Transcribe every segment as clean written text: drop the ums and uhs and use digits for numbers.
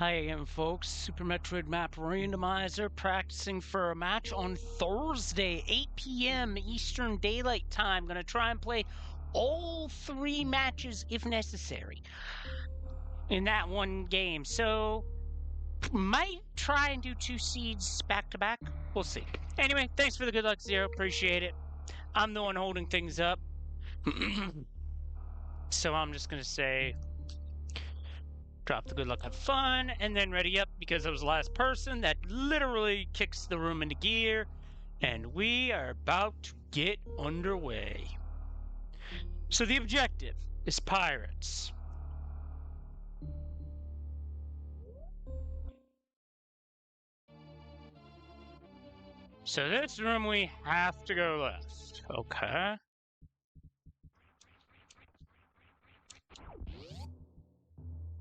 Hi again, folks. Super Metroid map Randomizer practicing for a match on Thursday, 8 p.m. Eastern Daylight Time. Gonna try and play all three matches if necessary in that one game. So, might try and do two seeds back to back. We'll see. Anyway, thanks for the good luck, Zero. Appreciate it. I'm the one holding things up. So I'm just gonna say drop the good luck, have fun, and then ready up because I was the last person. That literally kicks the room into gear, and we are about to get underway. So the objective is pirates. So this room we have to go left. Okay.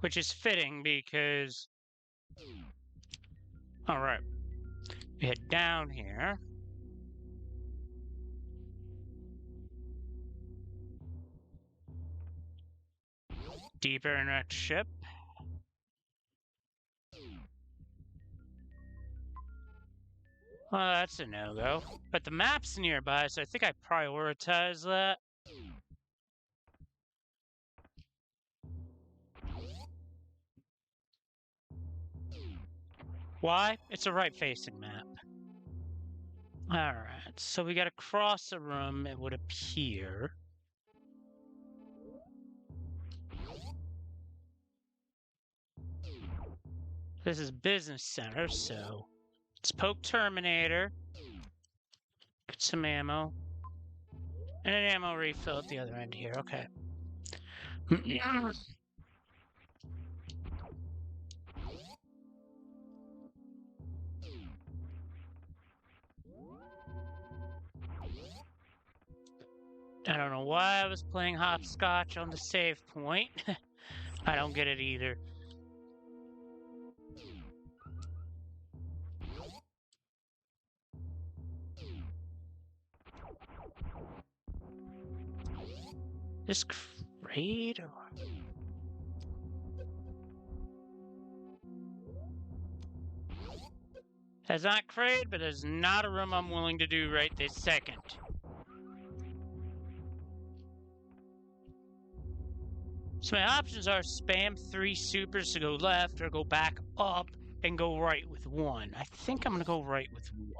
Which is fitting because... Alright. We head down here. Deeper in that ship. Well, that's a no-go. But the map's nearby, so I think I prioritize that. Why? It's a right-facing map. Alright, so we gotta cross a room, it would appear. This is business center, so let's poke Terminator. Get some ammo. And an ammo refill at the other end here, okay. I don't know why I was playing hopscotch on the save point. I don't get it either. This crate or... That's not crate, but there's not a room I'm willing to do right this second. So my options are spam 3 supers to go left or go back up and go right with 1. I think I'm going to go right with 1.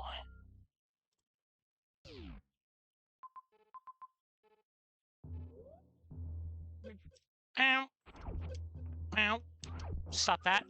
Ow. Ow. Stop that.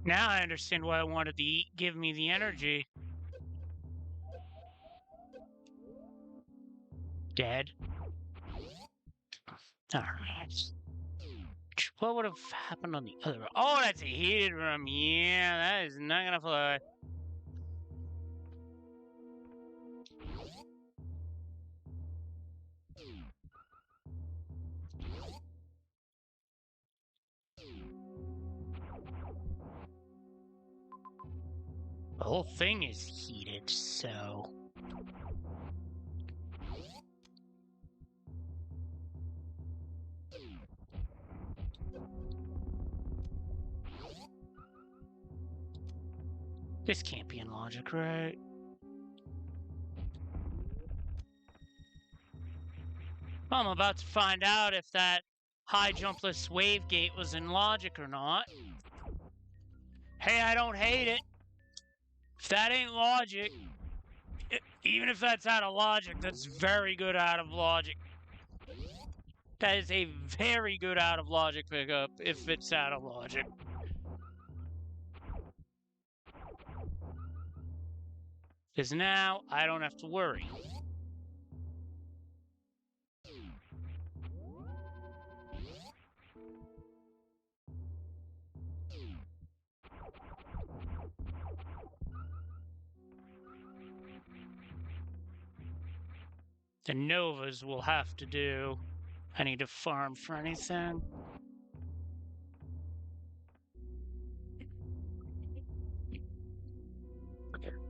Now I understand why I wanted to eat. Give me the energy. Dead. Alright. What would have happened on the other room? Oh, that's a heated room. Yeah, that is not gonna fly. The whole thing is heated, so... This can't be in logic, right? Well, I'm about to find out if that high jumpless wave gate was in logic or not. Hey, I don't hate it. If that ain't logic, even if that's out of logic, that's very good out of logic. That is a very good out of logic pickup if it's out of logic. Because now I don't have to worry. The Novas will have to do. I need to farm for anything.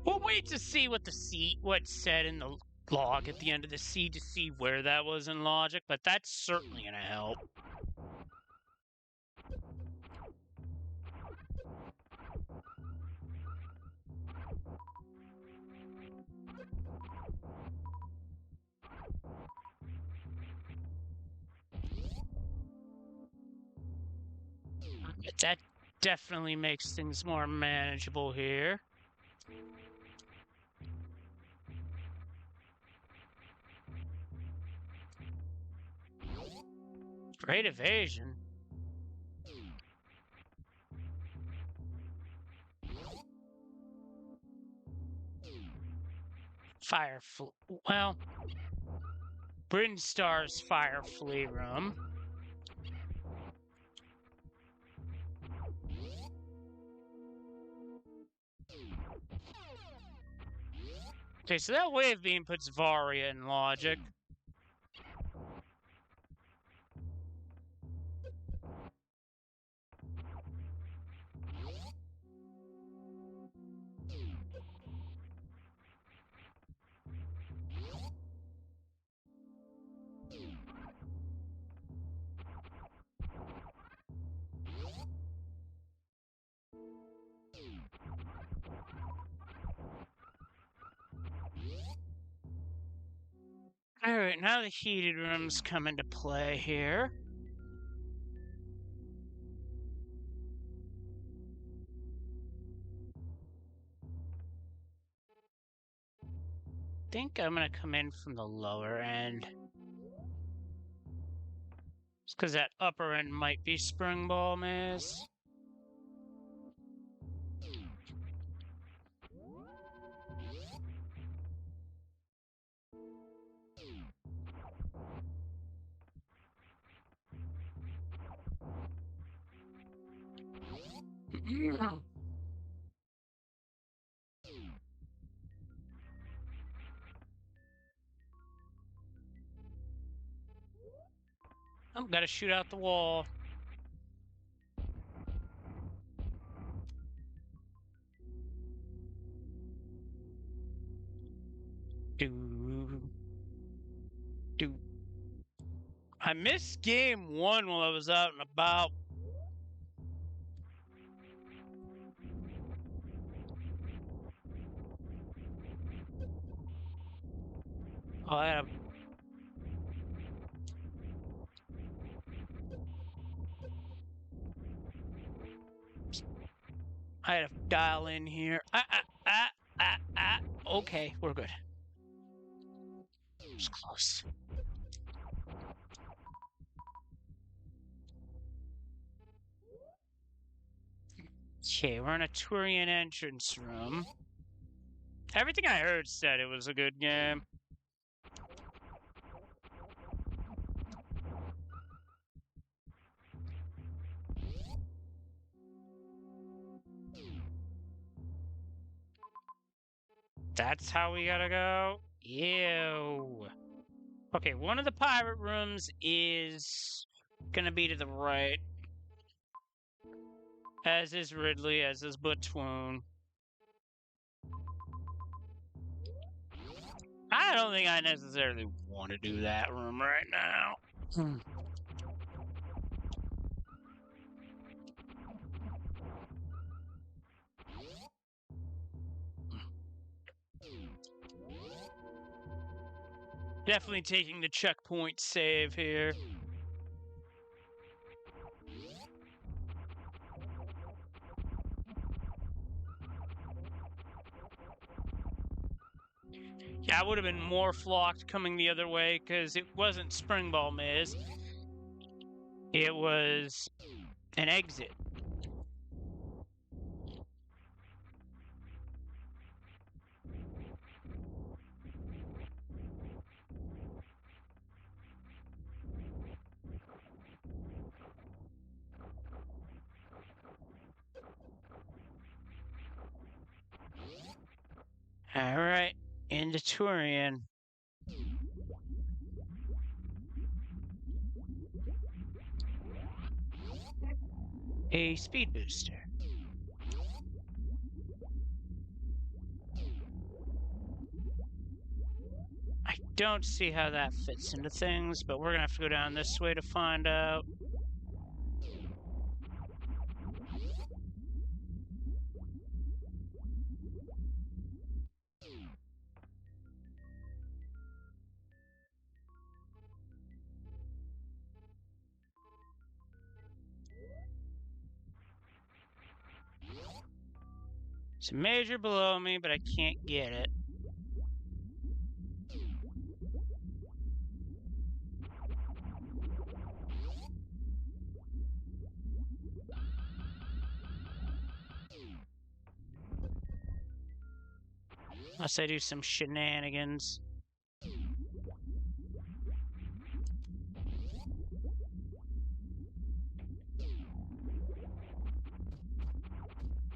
We'll wait to see what's said in the log at the end of the seed to see where that was in logic, but that's certainly going to help. That definitely makes things more manageable here. Great evasion. Well, Brinstar's Fire Flea Room. Okay, so that Wave Beam puts Varia in logic. Alright, now the heated rooms come into play here. I think I'm gonna come in from the lower end. Just because that upper end might be Spring Ball Maze. I'm gonna shoot out the wall. Do. I missed game 1 while I was out and about. Oh, I had to dial in here. Okay, we're good. It was close. Okay, we're in a Turian entrance room. Everything I heard said it was a good game. That's how we gotta go? Ew. Okay, one of the pirate rooms is gonna be to the right. As is Ridley, as is Batoon. I don't think I necessarily want to do that room right now. Definitely taking the checkpoint save here. Yeah, I would have been more flocked coming the other way because it wasn't Spring Ball Maze. It was an exit. All right, into Turian. A speed booster. I don't see how that fits into things, but we're gonna have to go down this way to find out. It's a major below me, but I can't get it. Unless I do some shenanigans.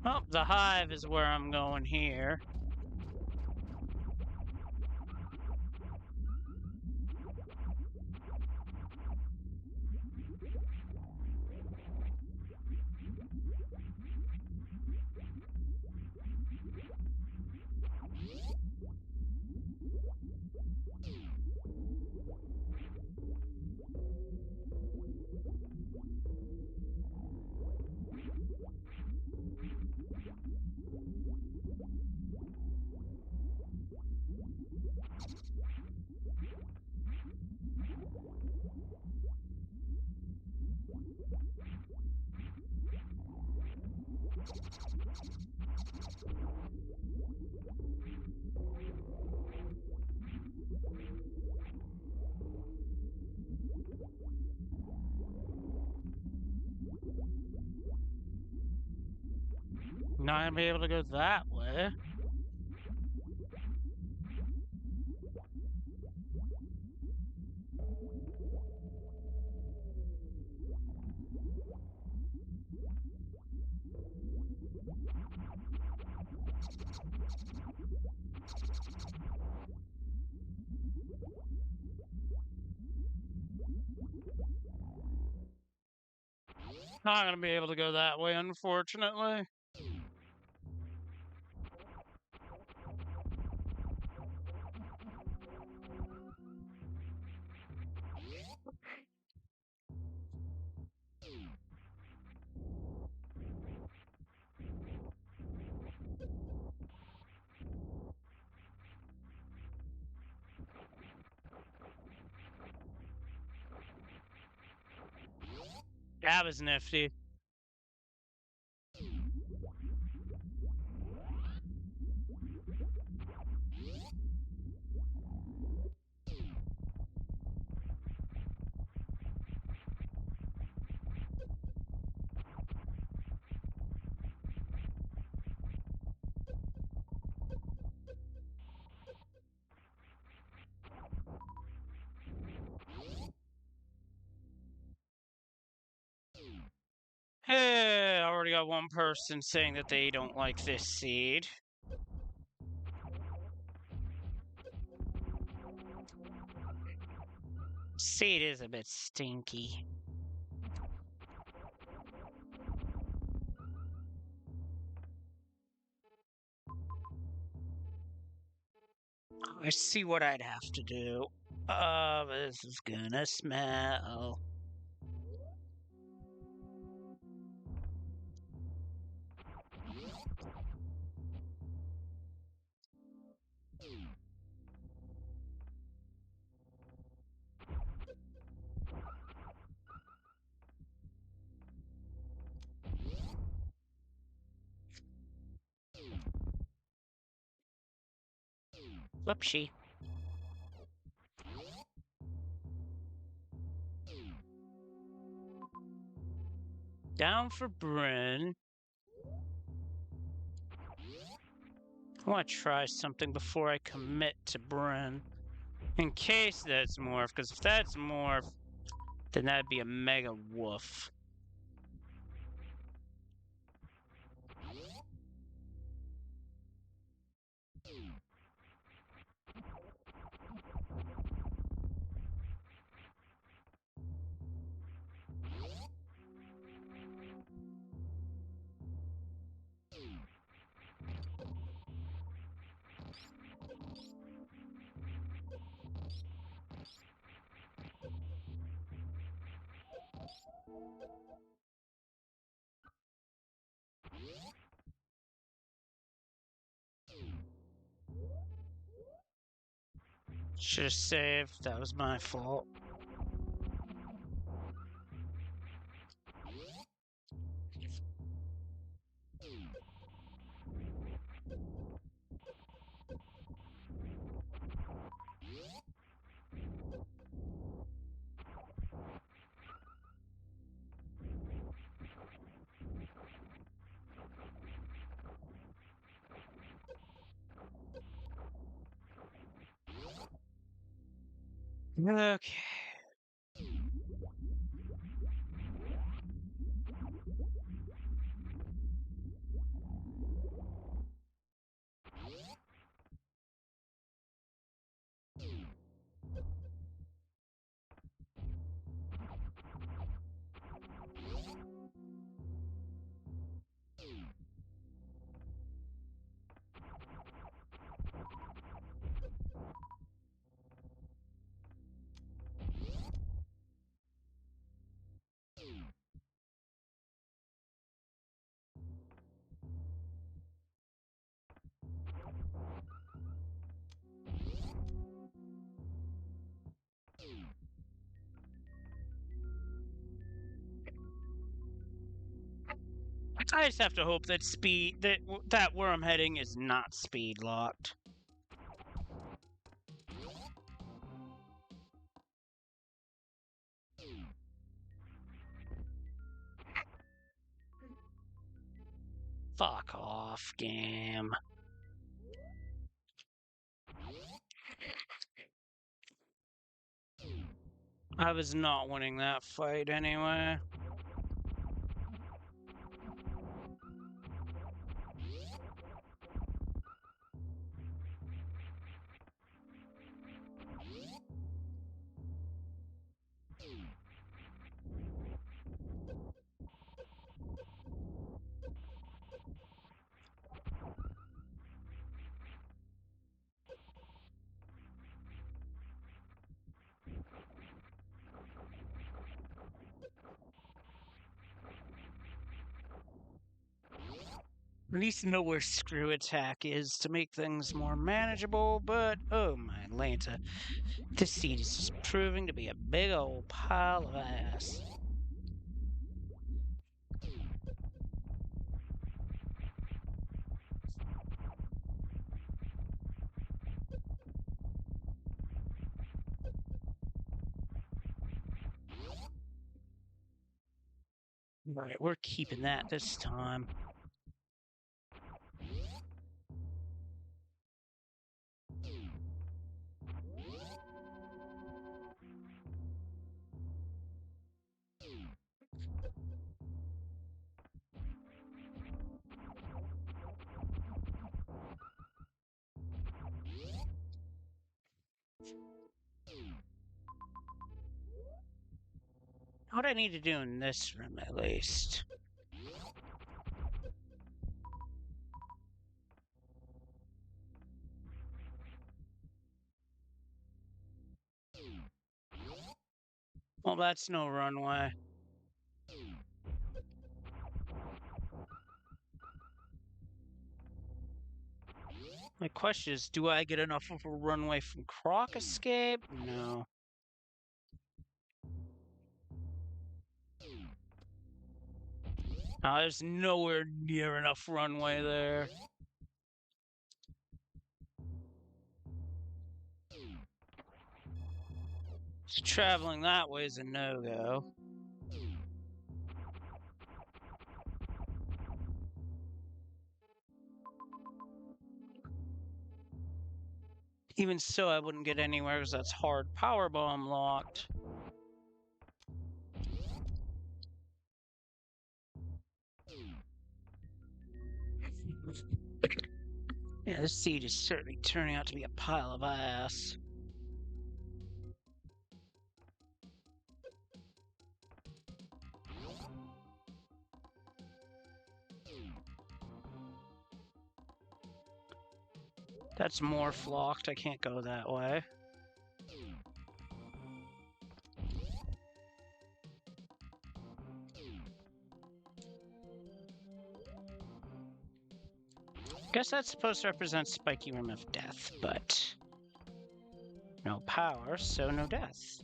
Oh, the hive is where I'm going here. Not gonna be able to go that way. Not gonna be able to go that way, unfortunately. That was nifty. Hey, I already got one person saying that they don't like this seed. Seed is a bit stinky. I see what I'd have to do. This is gonna smell. Whoopsie. Down for Bryn. I want to try something before I commit to Bryn. In case that's Morph, because if that's Morph, then that'd be a mega woof. Should have saved. That was my fault. Okay. I just have to hope that that where I'm heading is not speed locked. Fuck off, game. I was not winning that fight anyway. At least know where screw attack is to make things more manageable, but oh my Lanta. This seed is just proving to be a big old pile of ass. Alright, we're keeping that this time. What do I need to do in this room, at least? Well, that's no runway. My question is, do I get enough of a runway from Croc Escape? No. No, there's nowhere near enough runway there. So traveling that way is a no-go. Even so, I wouldn't get anywhere because that's hard power bomb locked. Yeah, this seed is certainly turning out to be a pile of ass. That's more flocked. I can't go that way. Guess that's supposed to represent spiky rim of death, but no power, so no death.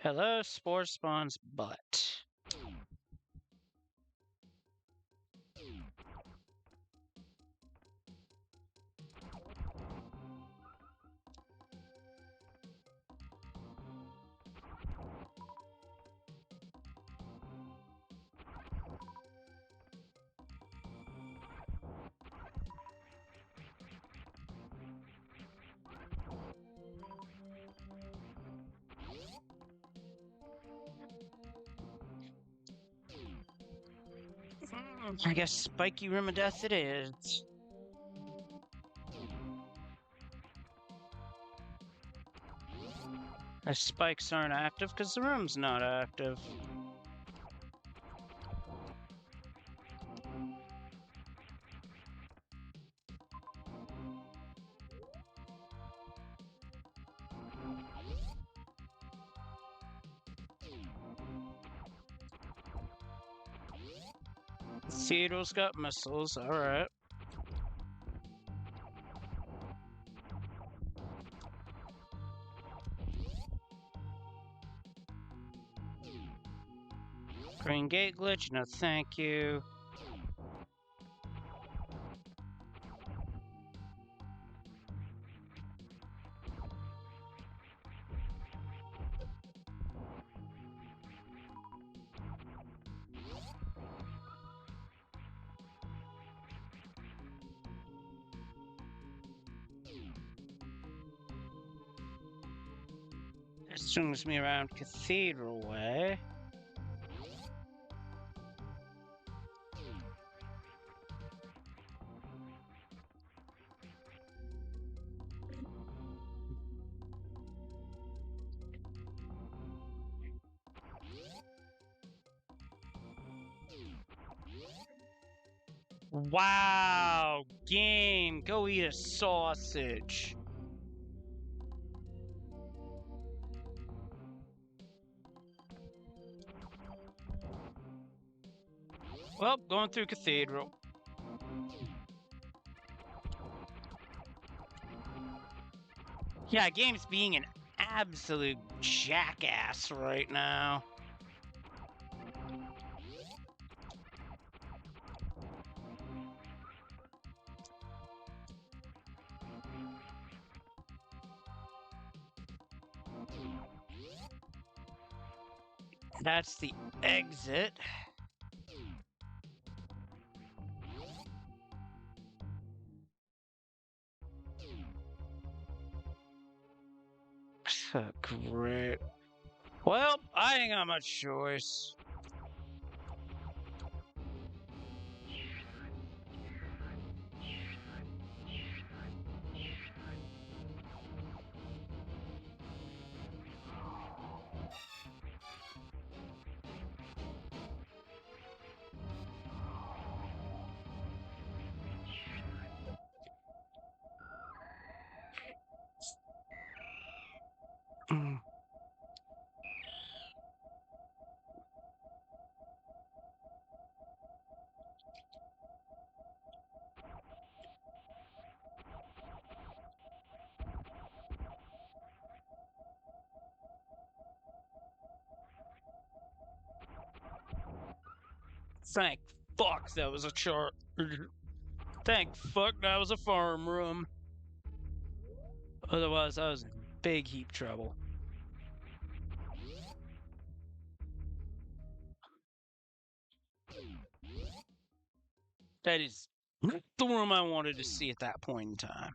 Hello, Spore Spawn's butt. I guess spiky rim of death it is. The spikes aren't active because the room's not active. Theodore's got missiles, alright. Green gate glitch, no thank you. It swings me around Cathedral Way. Wow, game, go eat a sausage. Well, going through Cathedral. Yeah, game's being an absolute jackass right now. That's the exit. Great. Well, I ain't got much choice. Thank fuck that was a chart. Thank fuck that was a farm room. Otherwise, I was in big heap trouble. That is the room I wanted to see at that point in time.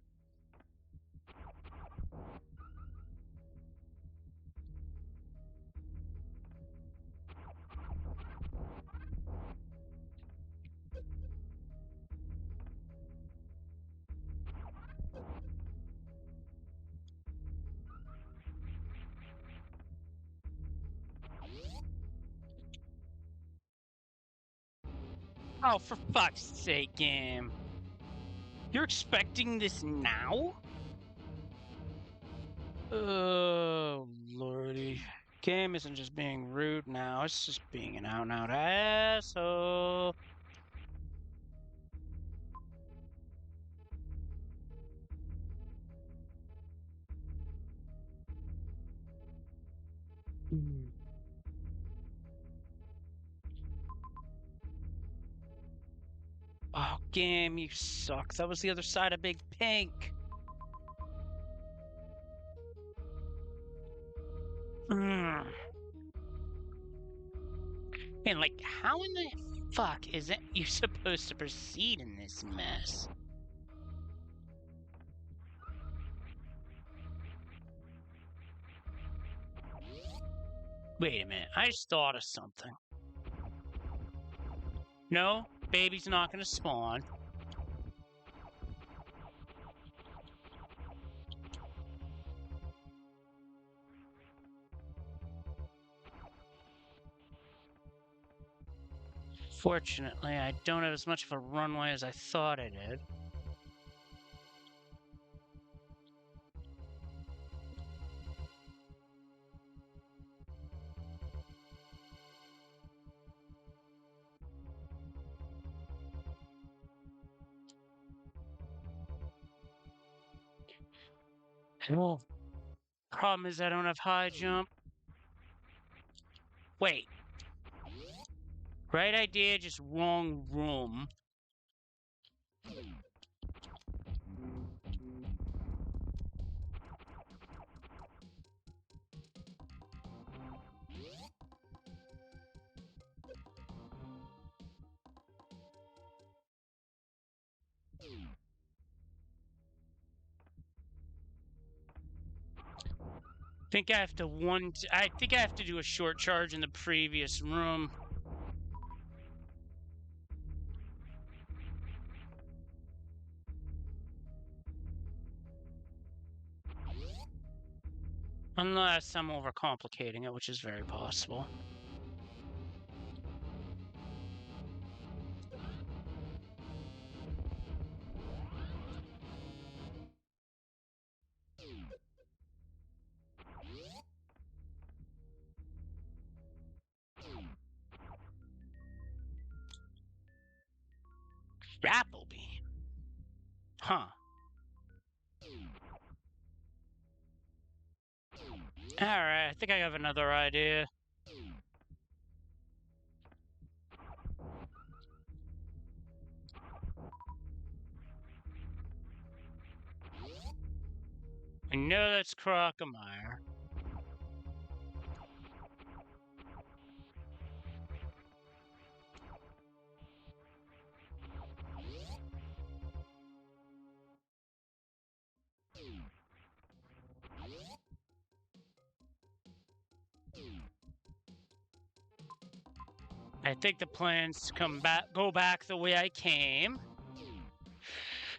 Oh, for fuck's sake, game. You're expecting this now? Oh, lordy. Game isn't just being rude now, it's just being an out-and-out asshole. Oh, game, you suck. That was the other side of Big Pink. And like, how in the fuck is it you supposed to proceed in this mess? Wait a minute, I just thought of something. No, baby's not gonna spawn. Fortunately, I don't have as much of a runway as I thought I did. Well, problem is I don't have high jump. Wait. Right idea, just wrong room. I think I have to do a short charge in the previous room. Unless I'm overcomplicating it, which is very possible. Grapple beam. Huh. Alright, I think I have another idea. I know that's Crocomire. I think the plan's to go back the way I came.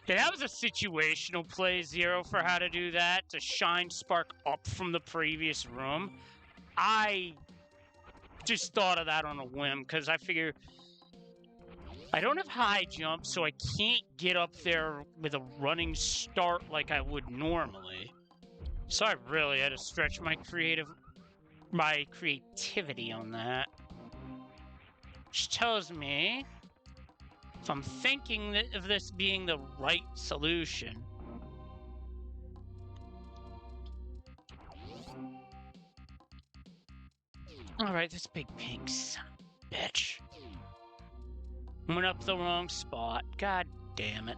Yeah, that was a situational play, Zero, for how to do that, to shine Spark up from the previous room. I just thought of that on a whim, because I figure I don't have high jump, so I can't get up there with a running start like I would normally. So I really had to stretch my creativity on that. Which tells me if I'm thinking of this being the right solution. Alright, this Big Pink son of a bitch. Went up the wrong spot. God damn it.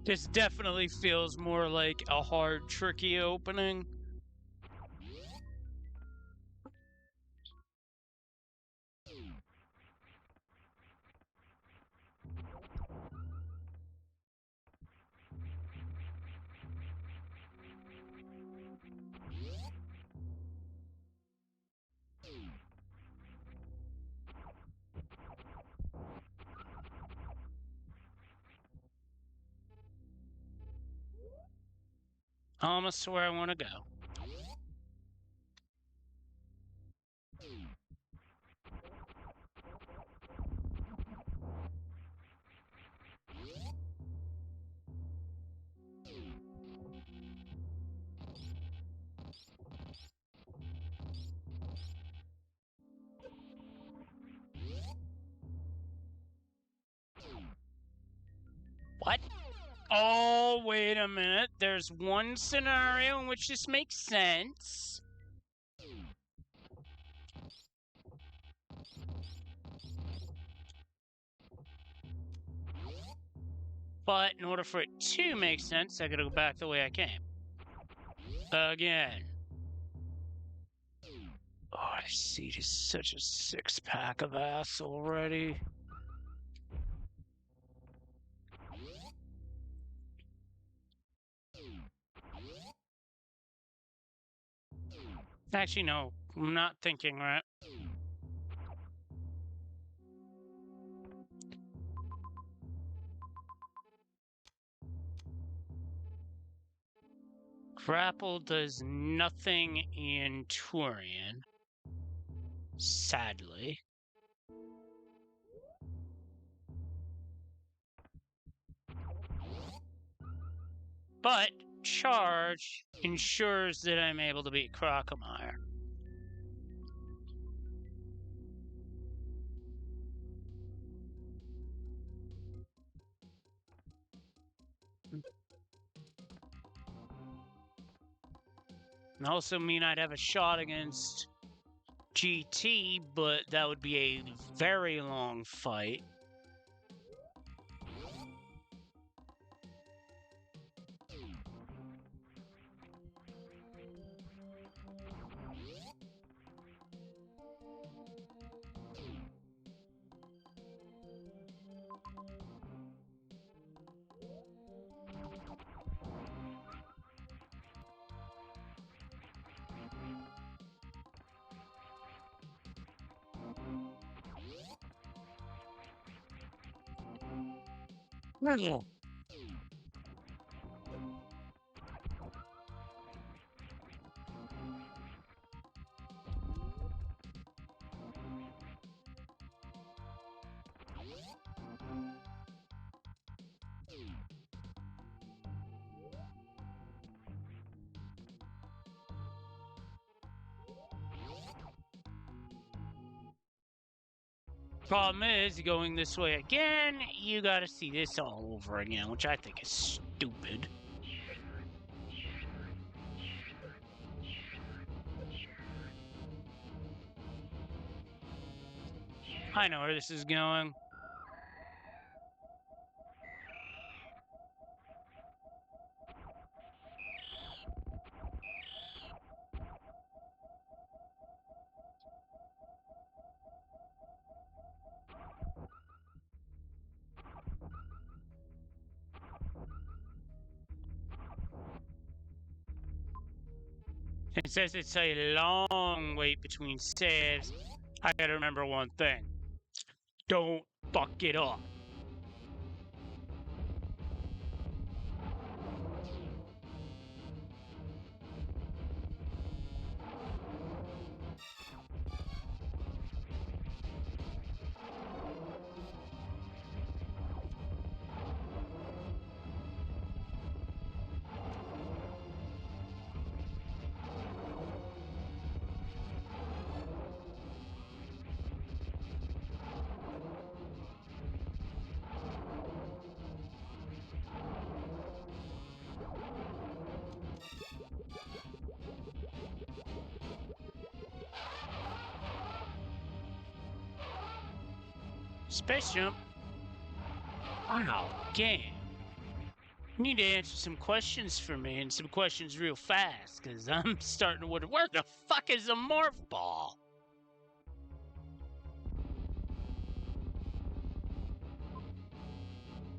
This definitely feels more like a hard, tricky opening. Almost where I want to go. What? Oh, wait a minute. There's one scenario in which this makes sense. But in order for it to make sense, I gotta go back the way I came. Again. Oh, this seat is such a six-pack of ass already. Actually, no. I'm not thinking right. Grapple does nothing in Turian. Sadly. But charge ensures that I'm able to beat Crocomire. And also mean I'd have a shot against GT, but that would be a very long fight. Problem is, going this way again, you gotta see this all over again, which I think is stupid. I know where this is going. It says it's a long wait between saves. I gotta remember one thing. Don't fuck it up. Space jump? Wow, game. You need to answer some questions for me, and some questions real fast, because I'm starting to wonder, where the fuck is a morph ball?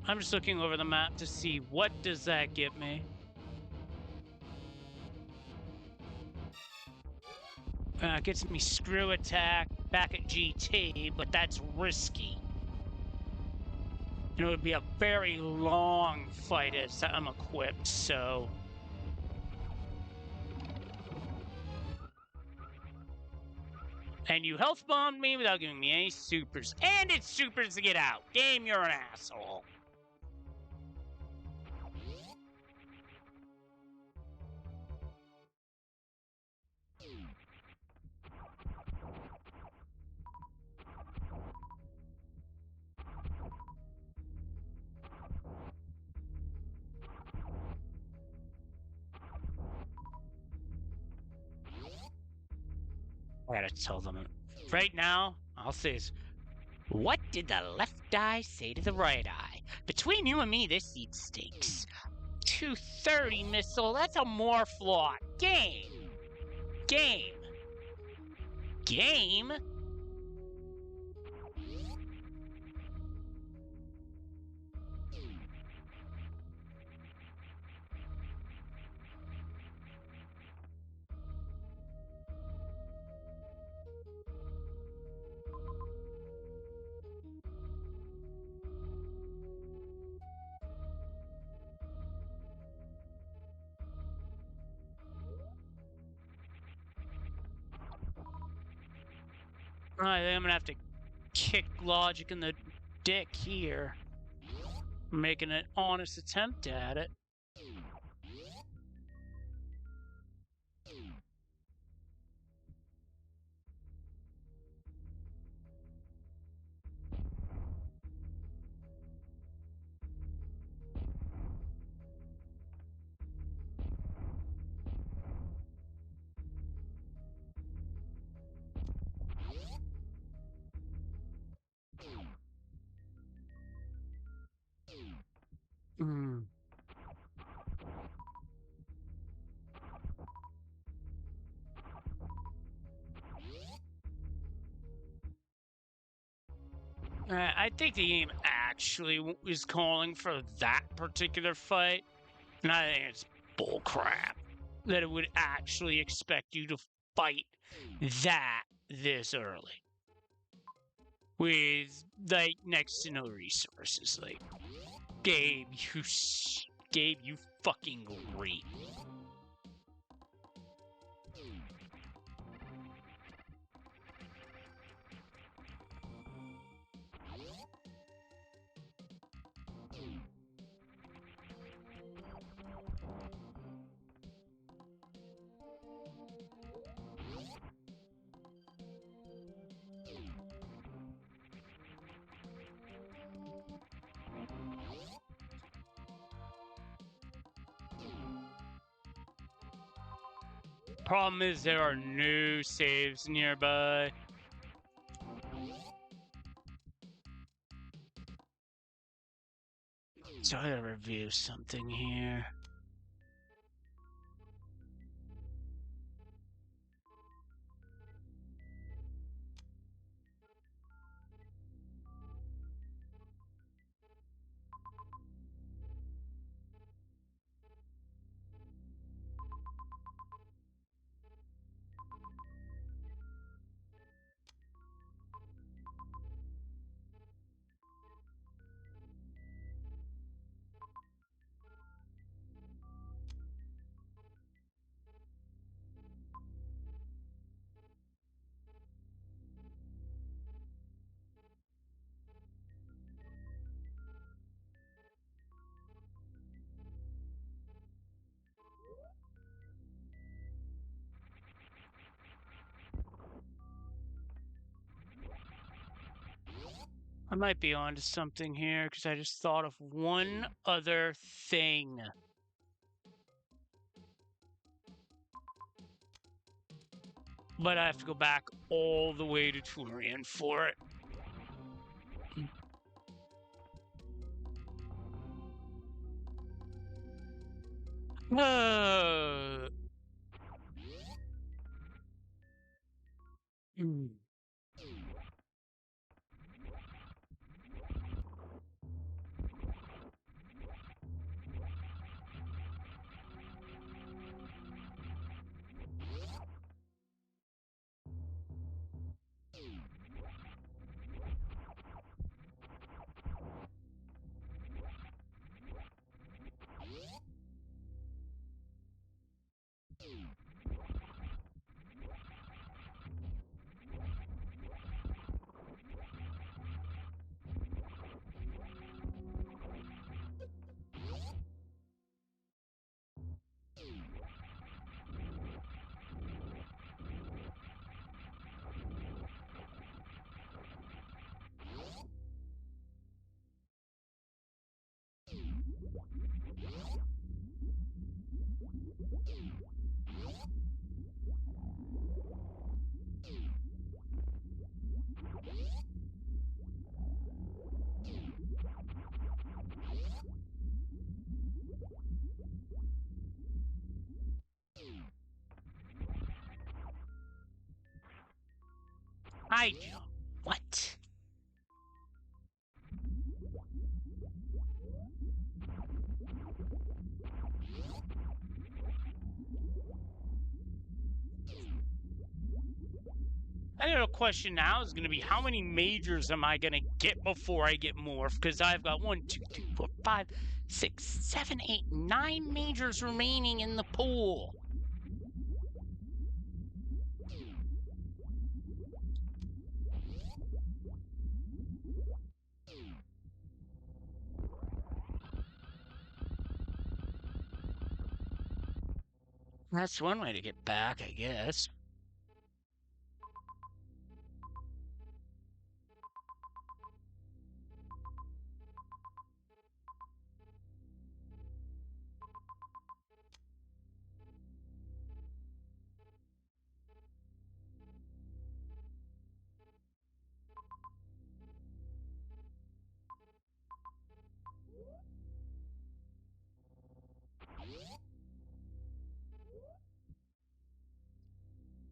I'm just looking over the map to see what does that get me. It gets me screw attack back at GT, but that's risky. And it would be a very long fight as I'm equipped, so And you health bombed me without giving me any supers. And it's supers to get out. Game, you're an asshole. I gotta tell them. Right now, I'll say this. What did the left eye say to the right eye? Between you and me, this seat stinks. 230 missile, that's a morph lot. Game. Game. Game? I think I'm gonna have to kick logic in the dick here. Making an honest attempt at it. Mm. I think the game actually is calling for that particular fight, and I think it's bullcrap that it would actually expect you to fight that this early with like next to no resources. Like, Gabe, you fucking great. Problem is there are no saves nearby. So I gotta review something here. I might be onto something here because I just thought of one other thing. But I have to go back all the way to Turian for it. Mm. High jump. What? I got a question now is going to be how many majors am I going to get before I get morph? Because I've got 1, 2, 3, 4, 5, 6, 7, 8, 9 majors remaining in the pool. That's one way to get back, I guess.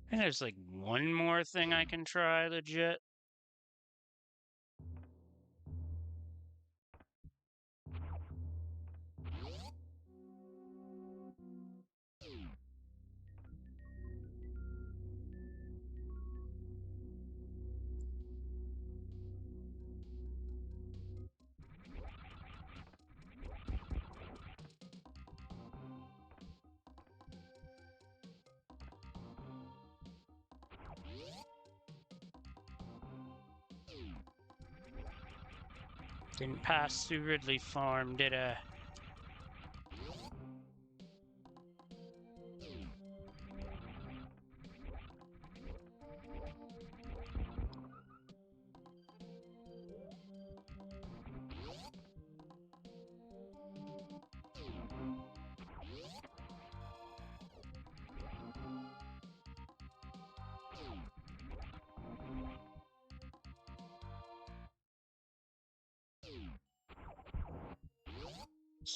I think there's like one more thing I can try, legit. Didn't pass through Ridley Farm, did I?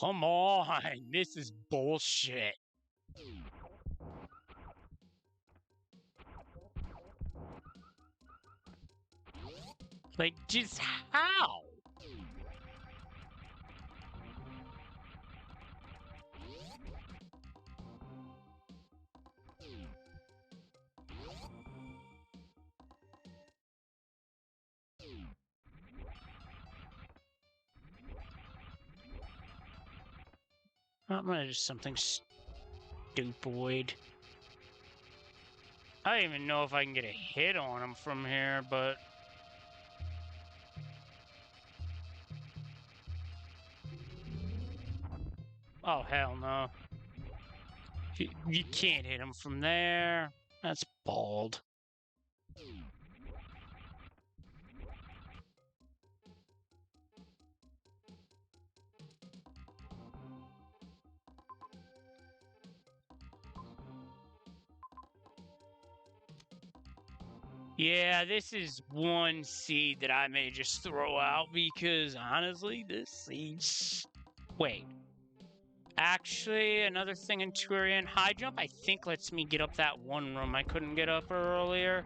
Come on, this is bullshit. Like, just how? I'm gonna do something stupid. I don't even know if I can get a hit on him from here, but... Oh, hell no. You can't hit him from there. That's bald. Yeah, this is one seed that I may just throw out because honestly, this seed's... Wait. Actually, another thing in Turian, high jump, I think lets me get up that one room I couldn't get up earlier.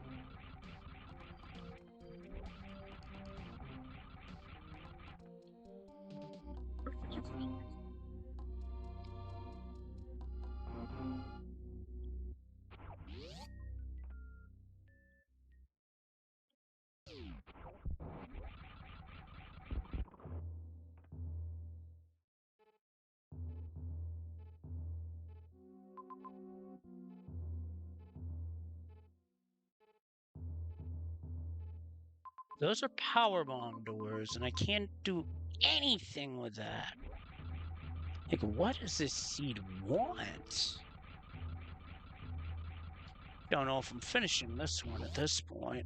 Those are powerbomb doors, and I can't do anything with that. Like, what does this seed want? Don't know if I'm finishing this one at this point.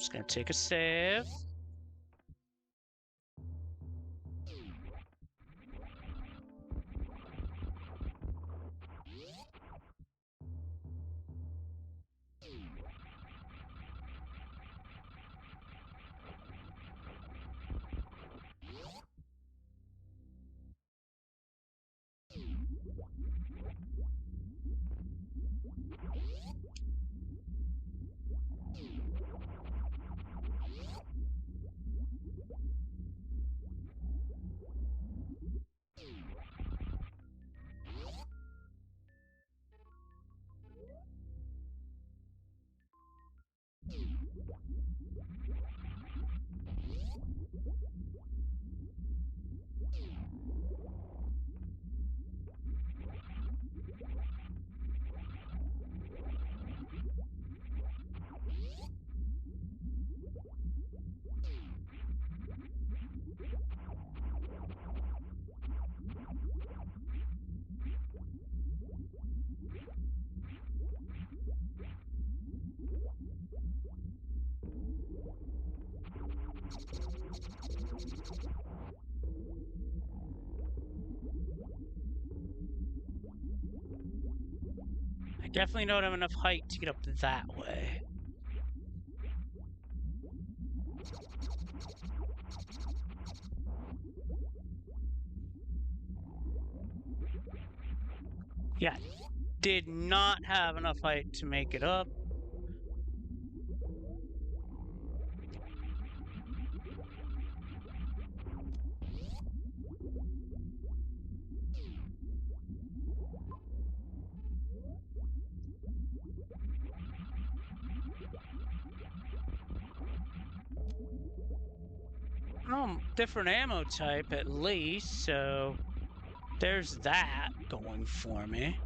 Just gonna take a save. I definitely don't have enough height to get up that way. Yeah, did not have enough height to make it up. Different ammo type at least, so there's that going for me.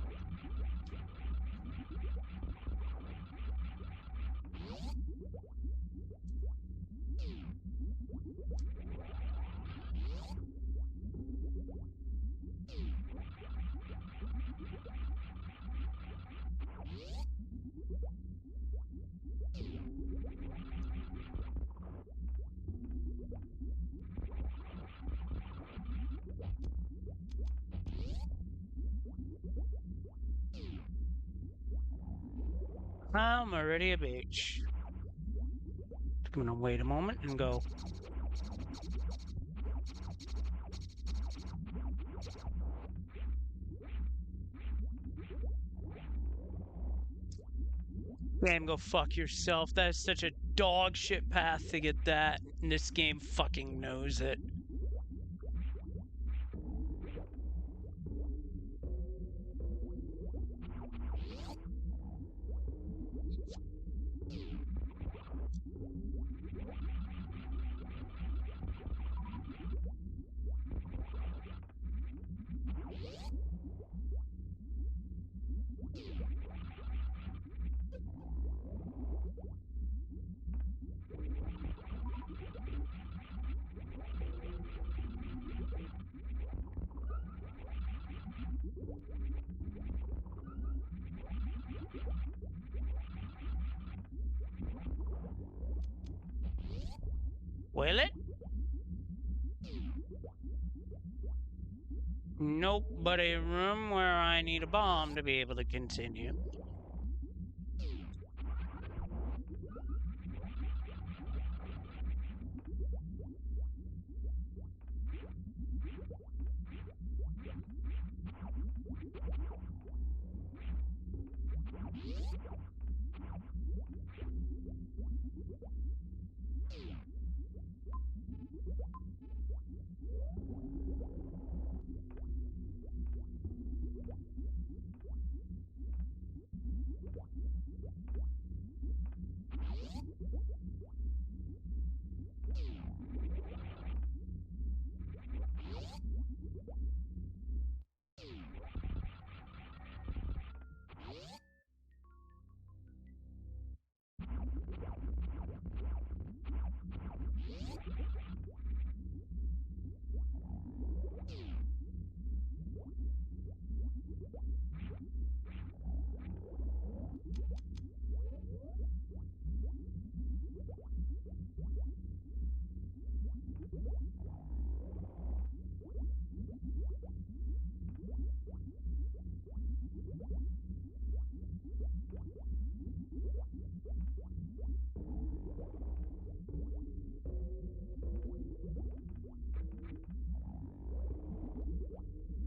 I'm already a beach. I'm gonna wait a moment and go. Damn, go fuck yourself. That is such a dog shit path to get that, and this game fucking knows it. Will it? Nope, but a room where I need a bomb to be able to continue.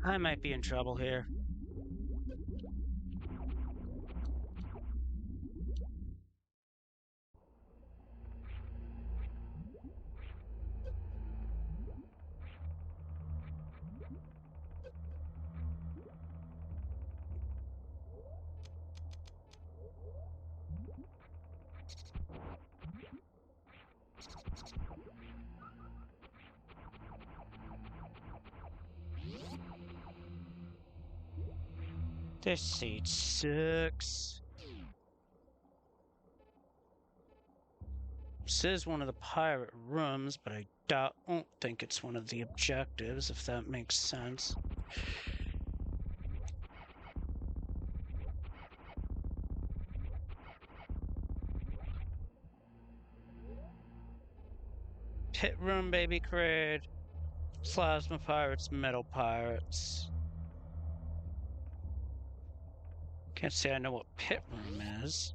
I might be in trouble here. This seat sucks. This is one of the pirate rooms, but I don't think it's one of the objectives, if that makes sense. Pit room, baby crate. Plasma pirates, metal pirates. Can't say I know what pit room is.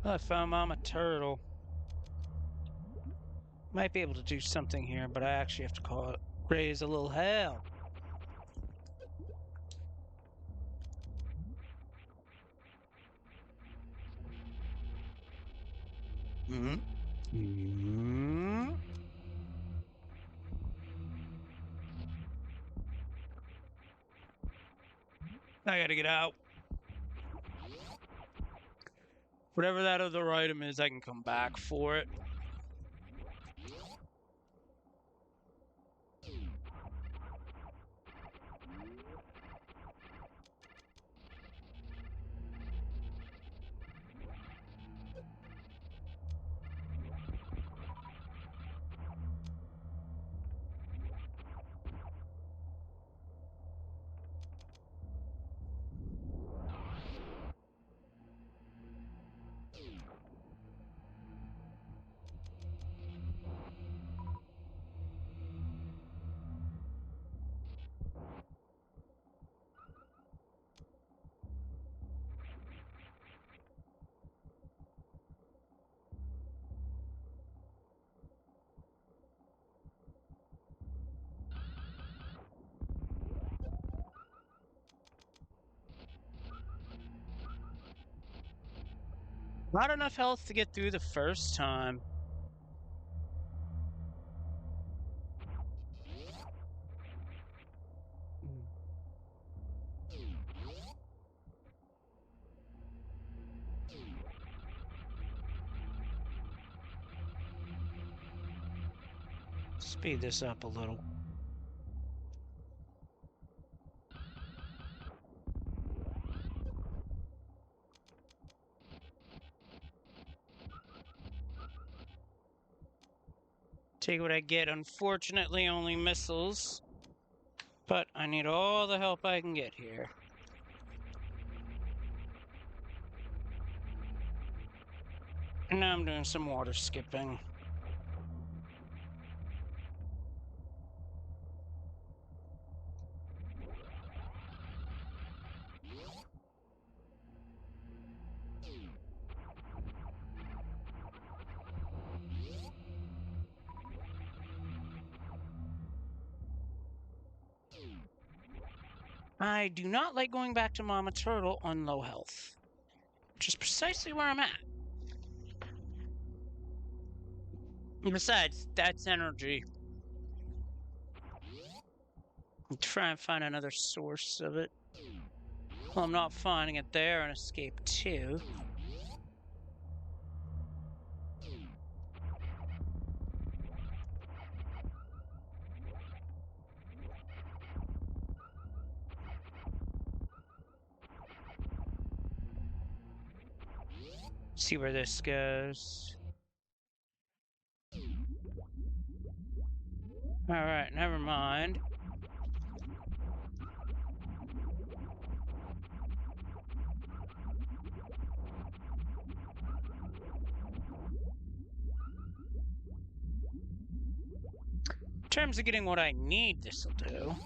I found Mama Turtle. Might be able to do something here, but I actually have to call it raise a little hell. I gotta get out. Whatever that other item is, I can come back for it. Not enough health to get through the first time. Speed this up a little. Take what I get. Unfortunately, only missiles. But I need all the help I can get here. And now I'm doing some water skipping. I do not like going back to Mama Turtle on low health, which is precisely where I'm at. And besides, that's energy. I'll try and find another source of it. Well, I'm not finding it there and escape too. See where this goes. Alright, never mind. In terms of getting what I need, this'll do.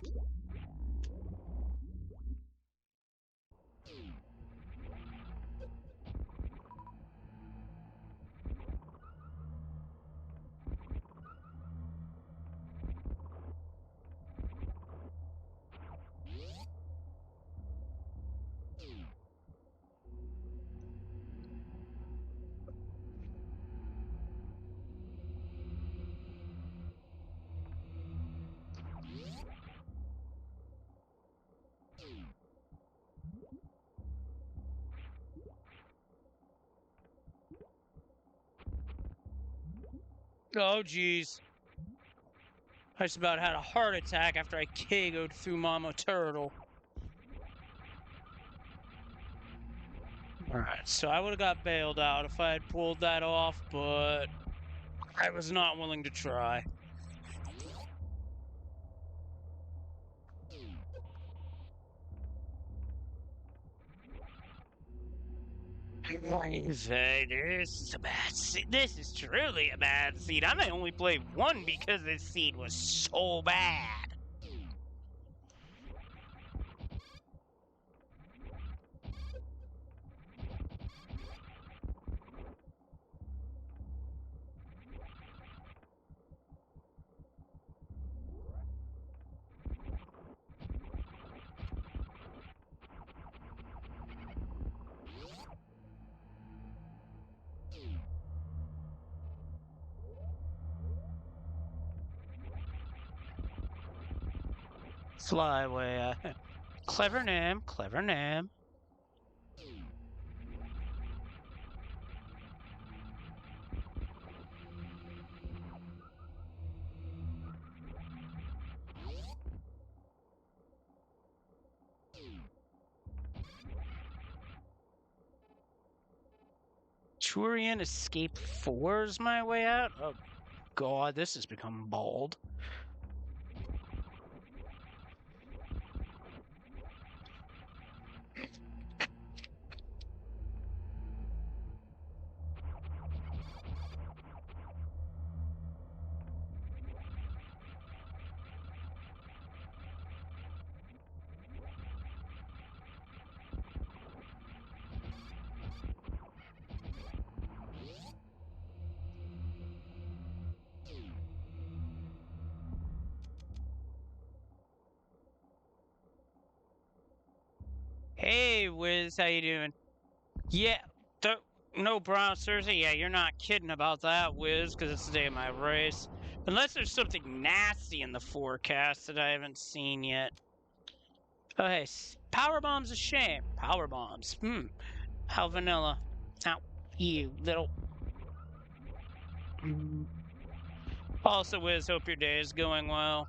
Oh, jeez. I just about had a heart attack after I KO'd through Mama Turtle. Alright, so I would have got bailed out if I had pulled that off, but I was not willing to try. This is a bad seed. This is truly a bad seed. I may only play one because this seed was so bad. Flyway. Clever name, clever name. Turian Escape 4 is my way out? Oh god, this has become bald. Hey, Wiz, how you doing? Yeah, no Brown Thursday? Yeah, you're not kidding about that, Wiz, because it's the day of my race. Unless there's something nasty in the forecast that I haven't seen yet. Oh, hey, power bomb's a shame. Power bombs. How vanilla. Ow, you little. Also, Wiz, hope your day is going well.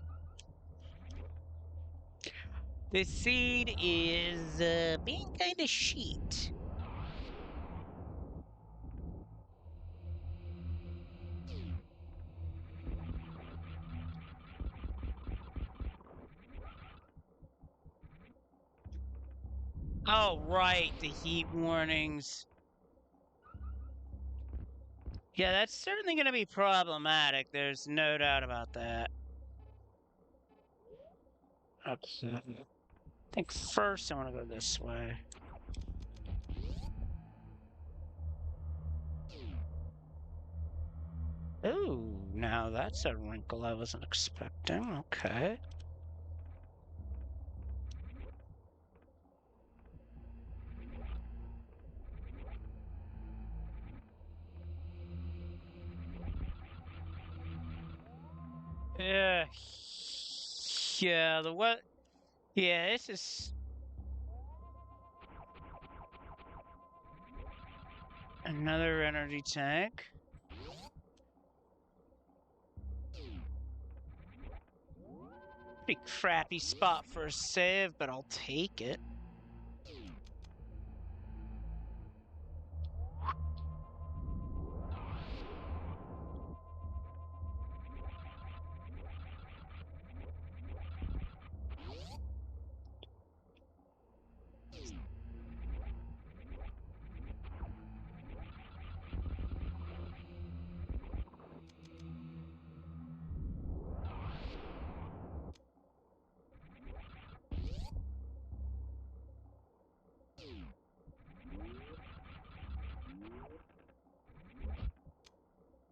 This seed is being kind of shit. Oh, right, the heat warnings. Yeah, that's certainly going to be problematic. There's no doubt about that. Okay. I think first I want to go this way. Ooh, now that's a wrinkle I wasn't expecting. Okay. Yeah. Yeah, the what? Yeah, this is another energy tank. Pretty crappy spot for a save, but I'll take it.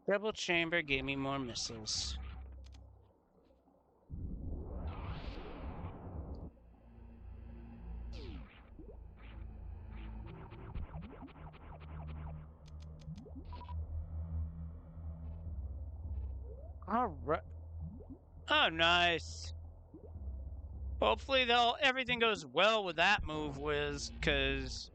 Double chamber gave me more missiles. All right. Oh, nice. Hopefully everything goes well with that move, Wiz, because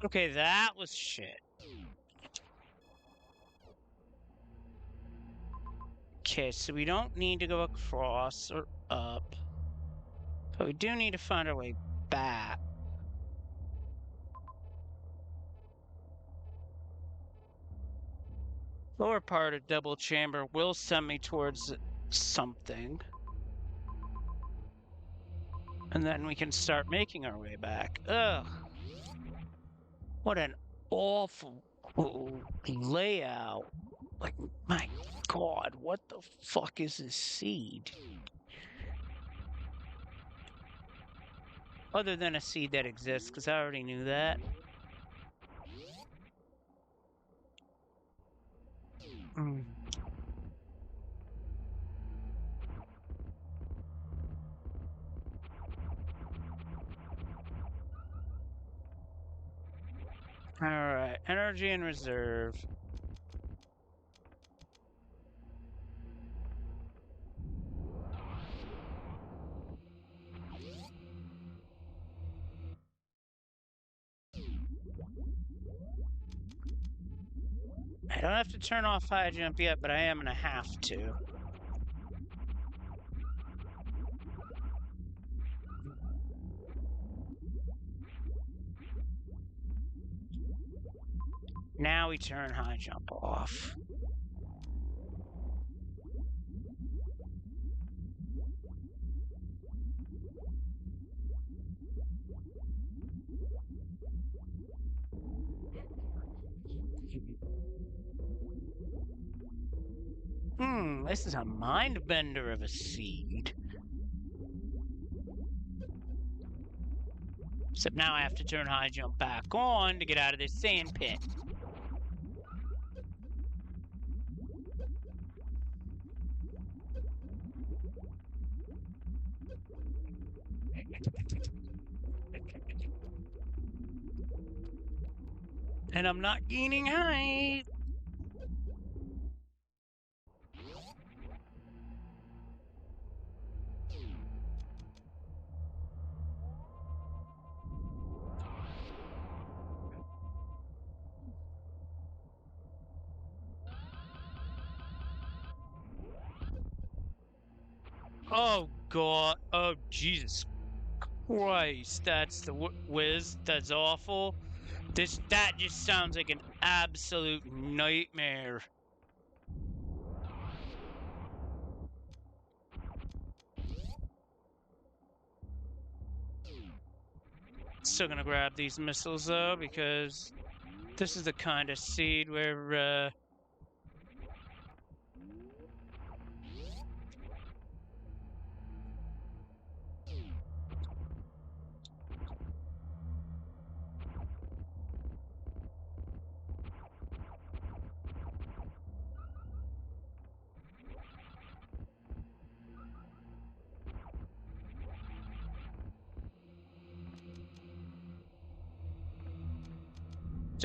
okay, that was shit. Okay, so we don't need to go across or up, but we do need to find our way back. Lower part of double chamber will send me towards something. And then we can start making our way back. Ugh. What an awful layout. Like, my God, what the fuck is this seed? Other than a seed that exists, because I already knew that. Mm. Alright, energy in reserve. I don't have to turn off high jump yet, but I am going to have to. Now we turn high jump off. This is a mind bender of a seed. Except now I have to turn high jump back on to get out of this sand pit. And I'm not gaining height. Oh, God. Oh, Jesus Christ. That's the whiz. That's awful. That just sounds like an absolute nightmare. Still gonna grab these missiles though, because this is the kind of seed where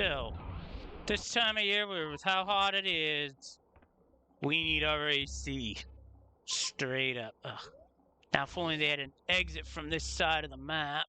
still, this time of year with how hot it is, we need our AC. Straight up. Ugh. Now, if only they had an exit from this side of the map.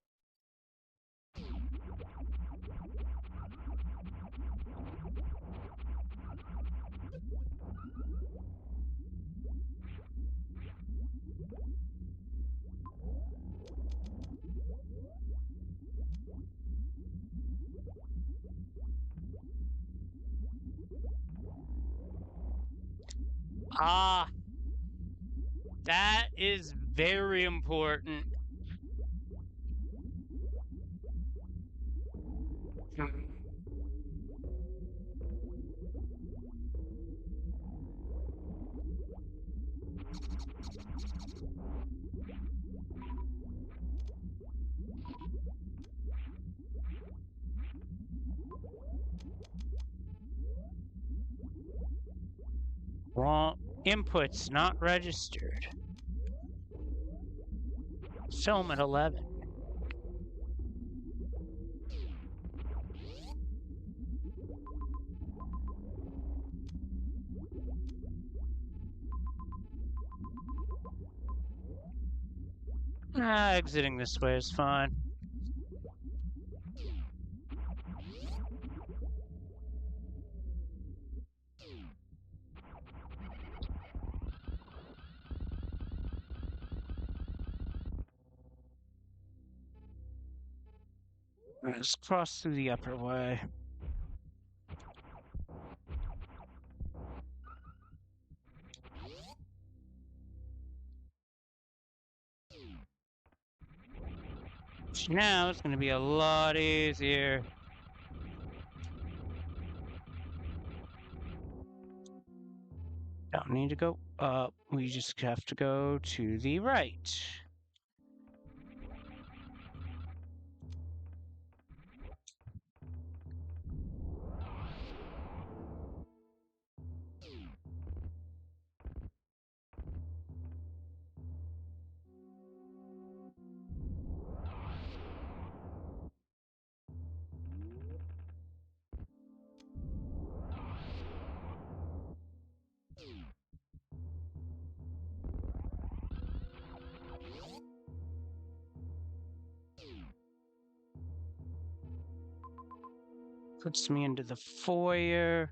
Ah, that is very important. Wrong inputs not registered. Film at 11. Exiting this way is fine. Let's cross through the upper way. Now it's going to be a lot easier. Don't need to go up. We just have to go to the right. Puts me into the foyer.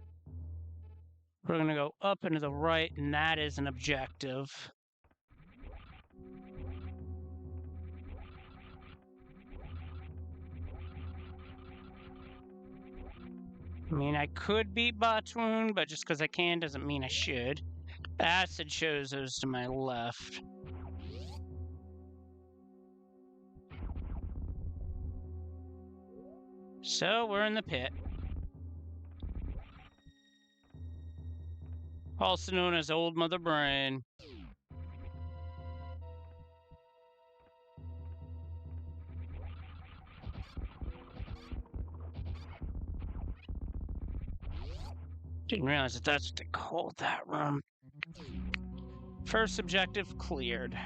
We're going to go up and to the right, and that is an objective. I mean, I could beat Botwoon, but just because I can doesn't mean I should. Acid shows those to my left. So we're in the pit. Also known as Old Mother Brain. Didn't realize that that's what they called that room. First objective cleared.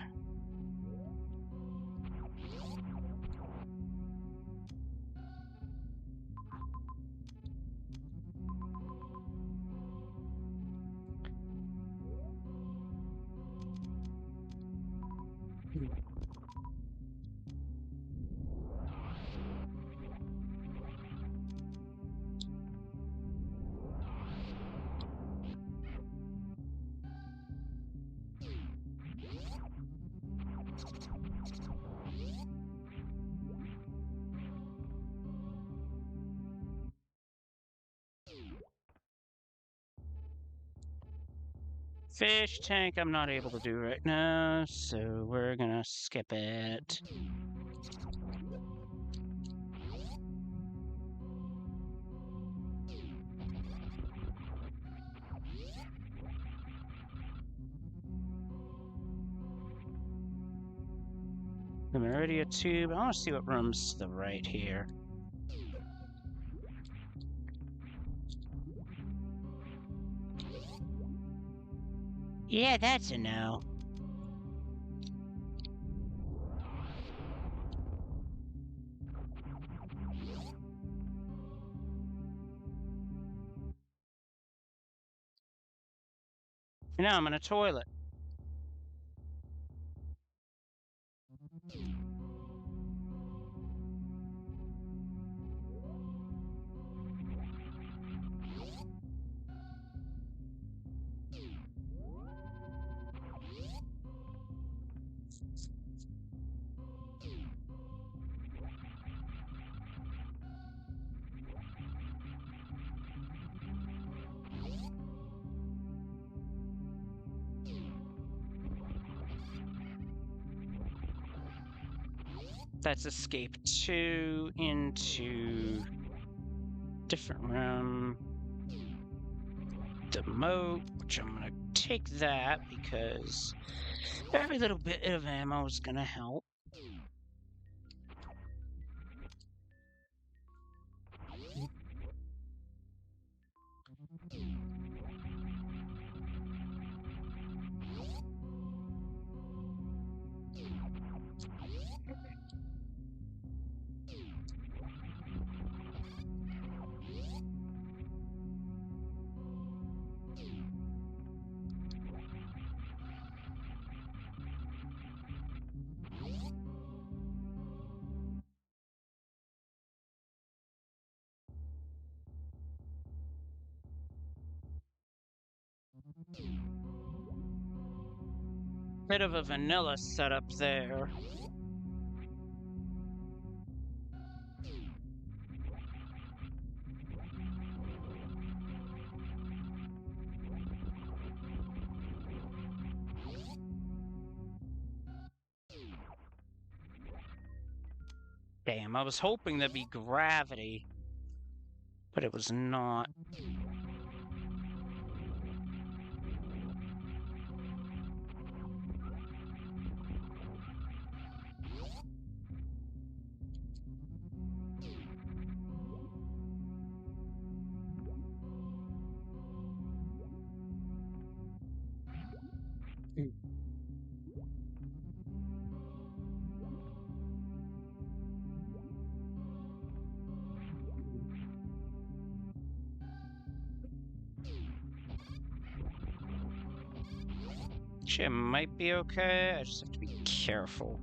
Fish tank I'm not able to do right now, so we're gonna skip it. The Meridia tube. I want to see what room's to the right here. Yeah, that's a no. Now I'm in a toilet. That's escape 2 into Different room. The moat, which I'm gonna take that because every little bit of ammo is gonna help. Bit of a vanilla setup there. Damn, I was hoping there'd be gravity, but it was not. Actually, it might be okay. I just have to be careful.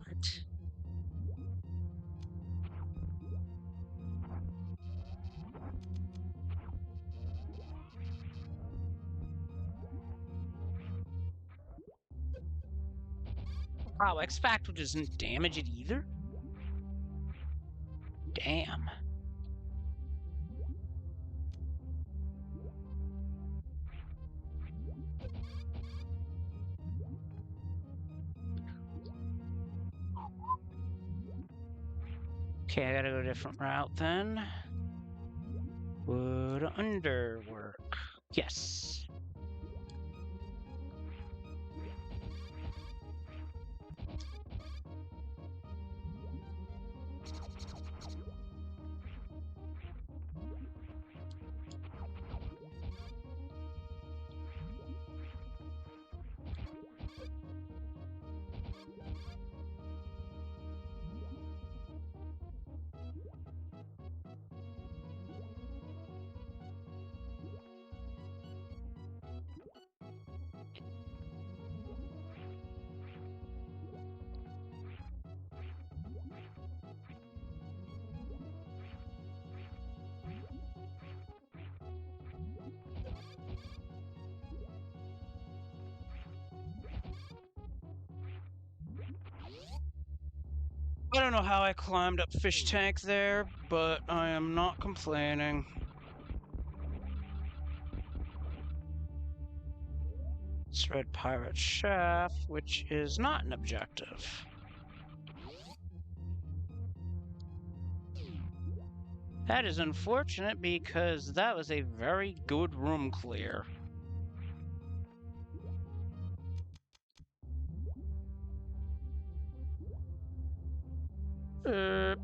What? Wow, X-Factor doesn't damage it either? Damn. Okay, I gotta go a different route then. Would under work? Yes. I don't know how I climbed up Fish Tank there, but I am not complaining. It's Red Pirate Shaft, which is not an objective. That is unfortunate because that was a very good room clear. Uh,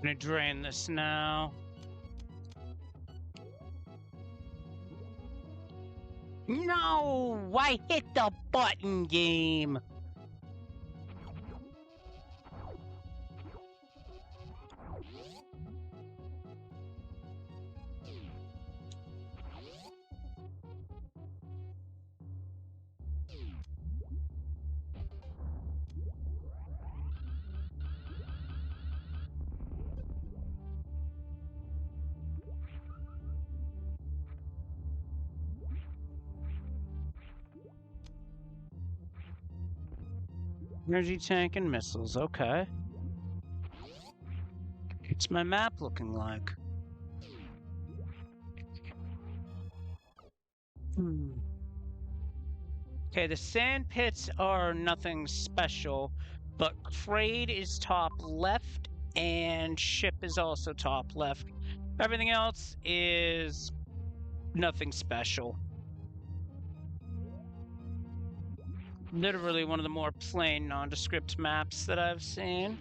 Gonna drain this now. No! I hit the button, game! Energy tank and missiles, okay. What's my map looking like? Okay, the sand pits are nothing special, but Crade is top left and ship is also top left. Everything else is nothing special. Literally one of the more plain, nondescript maps that I've seen.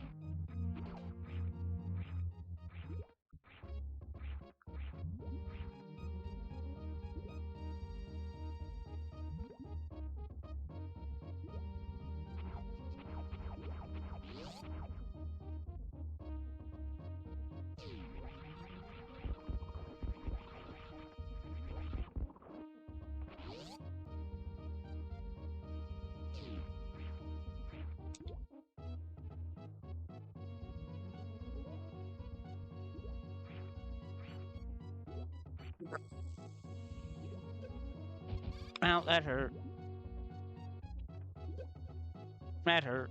Ow, that hurt. That hurt.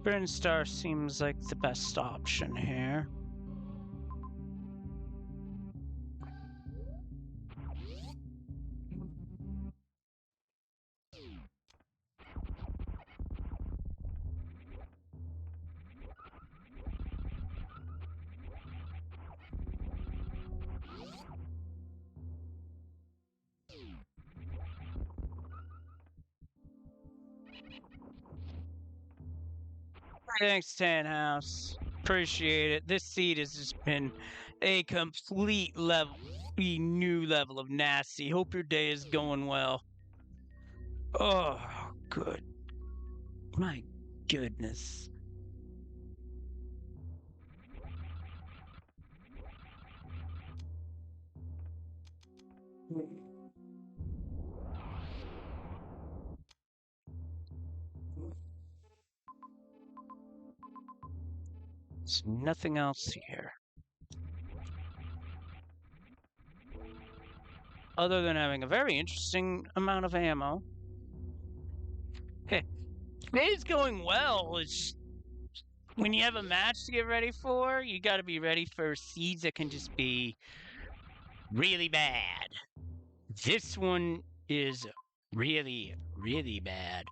Brinstar seems like the best option here. Thanks, Tanhouse. Appreciate it. This seed has just been a complete new level of nasty. Hope your day is going well. Oh, good. My goodness. There's nothing else here. Other than having a very interesting amount of ammo. It's going well. It's when you have a match to get ready for, you got to be ready for seeds that can just be really bad. This one is really, really bad.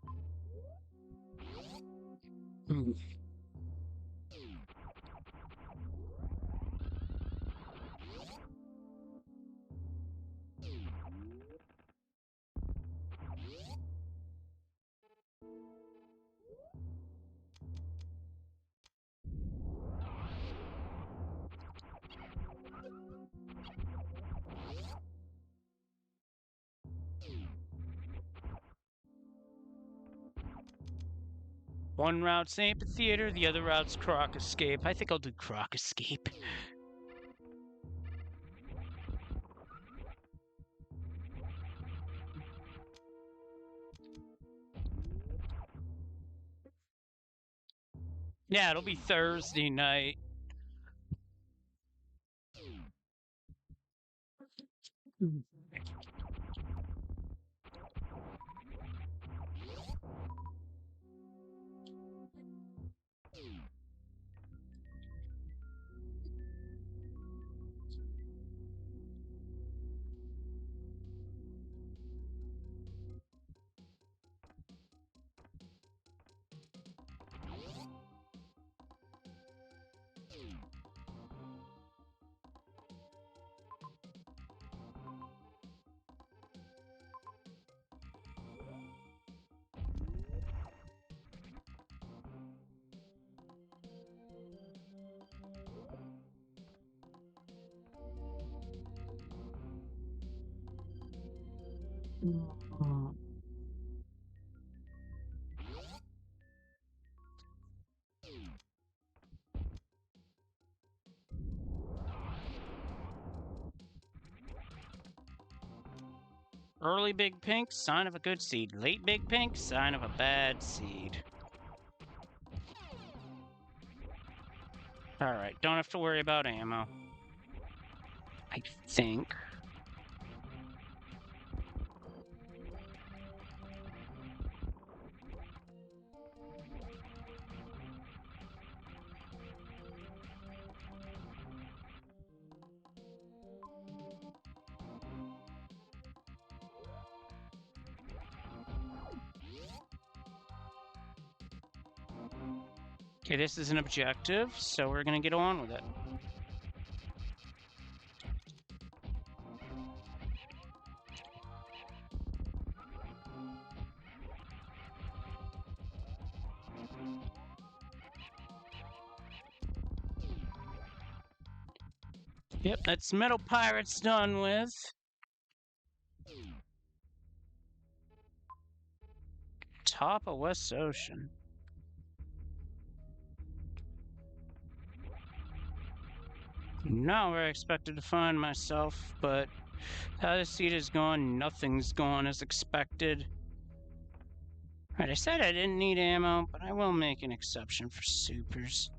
One route's Amphitheater, the other route's Croc Escape. I think I'll do Croc Escape. Yeah, it'll be Thursday night. Early big pink, sign of a good seed. Late big pink, sign of a bad seed. Alright, don't have to worry about ammo. I think. Okay, this is an objective, so we're gonna get on with it. Yep, that's Metal Pirates done with. Top of West Ocean. Not where I expected to find myself, but how the seed is gone, nothing's gone as expected. Right, I said I didn't need ammo, but I will make an exception for supers.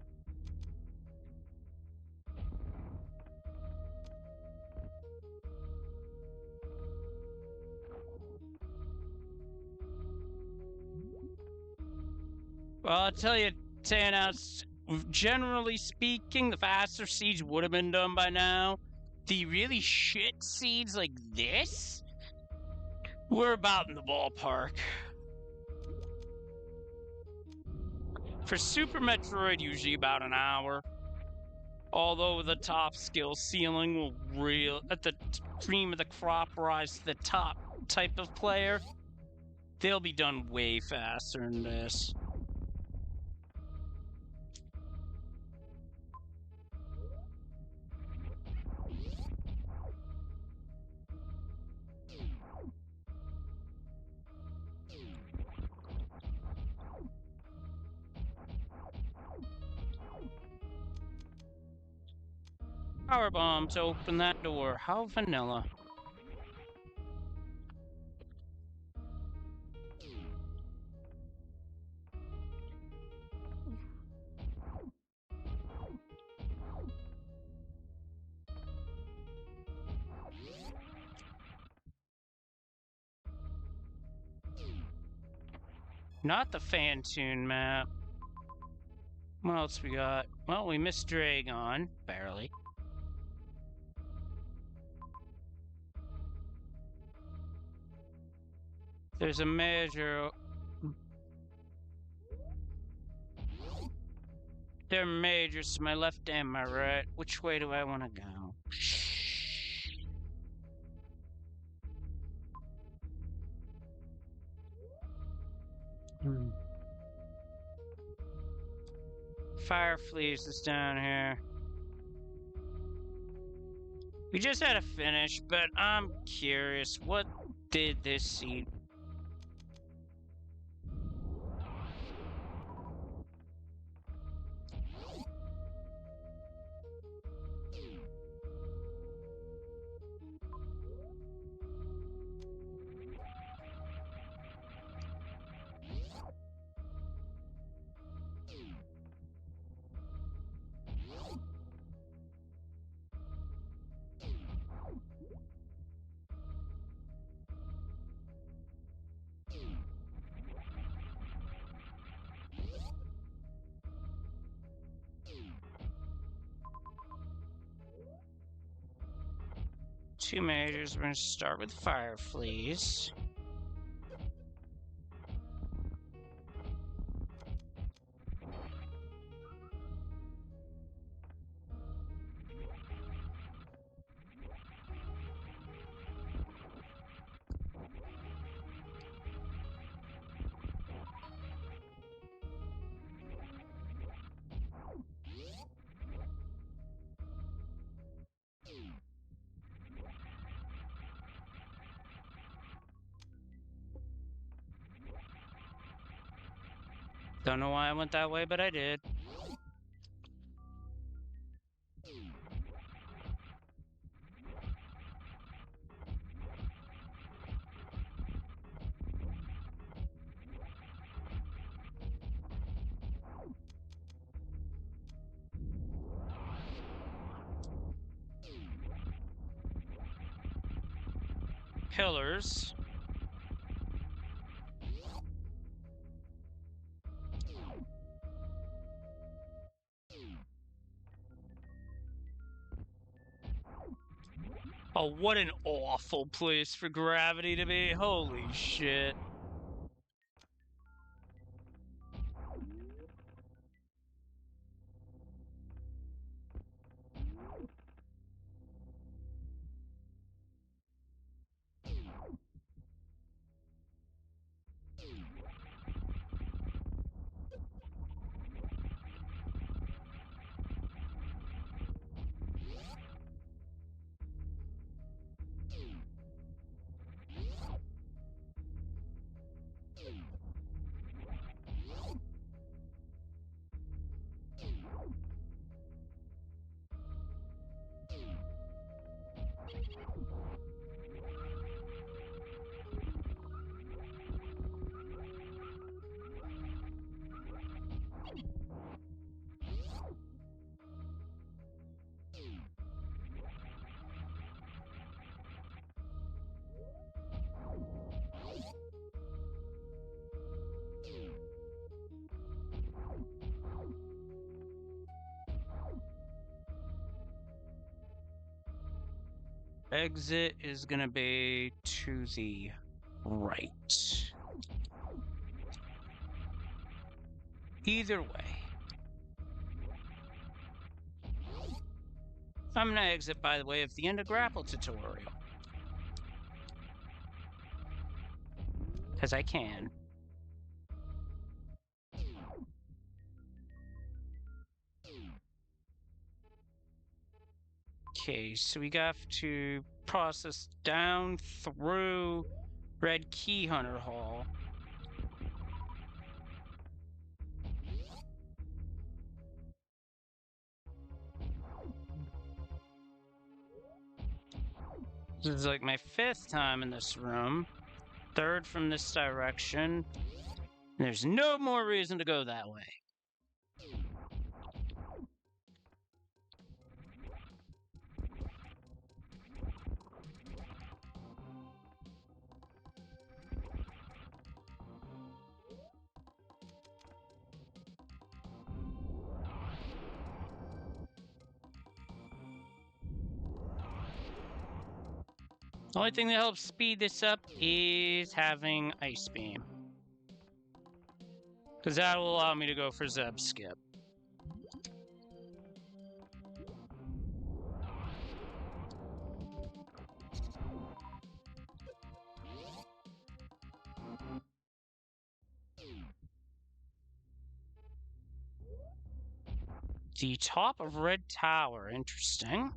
Well, I'll tell you, Thanos, generally speaking, the faster seeds would have been done by now. The really shit seeds like this, we're about in the ballpark. For Super Metroid, usually about an hour. Although the top skill ceiling will at the cream of the crop rise to the top type of player, they'll be done way faster than this. Power bomb to open that door. How vanilla. Not the fan tune map. What else we got? Well, we missed Dragon, barely. There's a major. There are majors to my left and my right. Which way do I want to go? Fire Fleas is down here. We just had a finish, but I'm curious. What did this seed? Two majors. We're going to start with Fire Fleas. Don't know why I went that way, but I did. Pillars. Oh, what an awful place for gravity to be. Holy shit. Exit is gonna be to the right. Either way. I'm gonna exit by the way of the end of grapple tutorial. Because I can. Okay, so we got to process down through Red Key Hunter Hall. This is like my 5th time in this room. 3rd from this direction. There's no more reason to go that way. The only thing that helps speed this up is having Ice Beam. Because that will allow me to go for Zeb Skip. The top of Red Tower, interesting.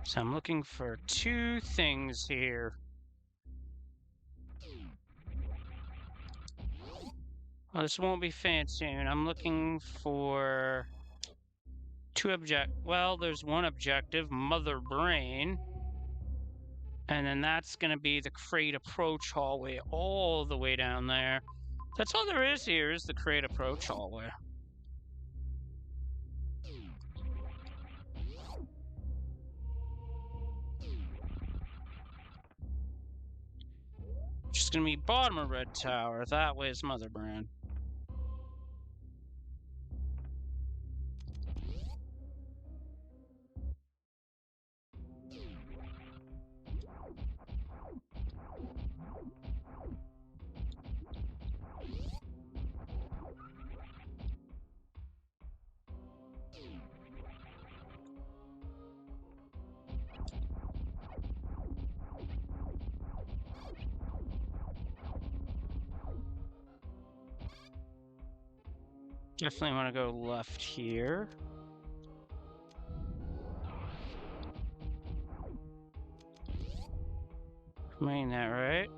So I'm looking for 2 things here. Well, this won't be fancy. I'm looking for 2 well, there's 1 objective, Mother Brain. And then that's going to be the crate approach hallway all the way down there. That's all there is here, is the crate approach hallway. Just going to be bottom of Red Tower. That way is Mother Brain. Definitely want to go left here. Mean that, right?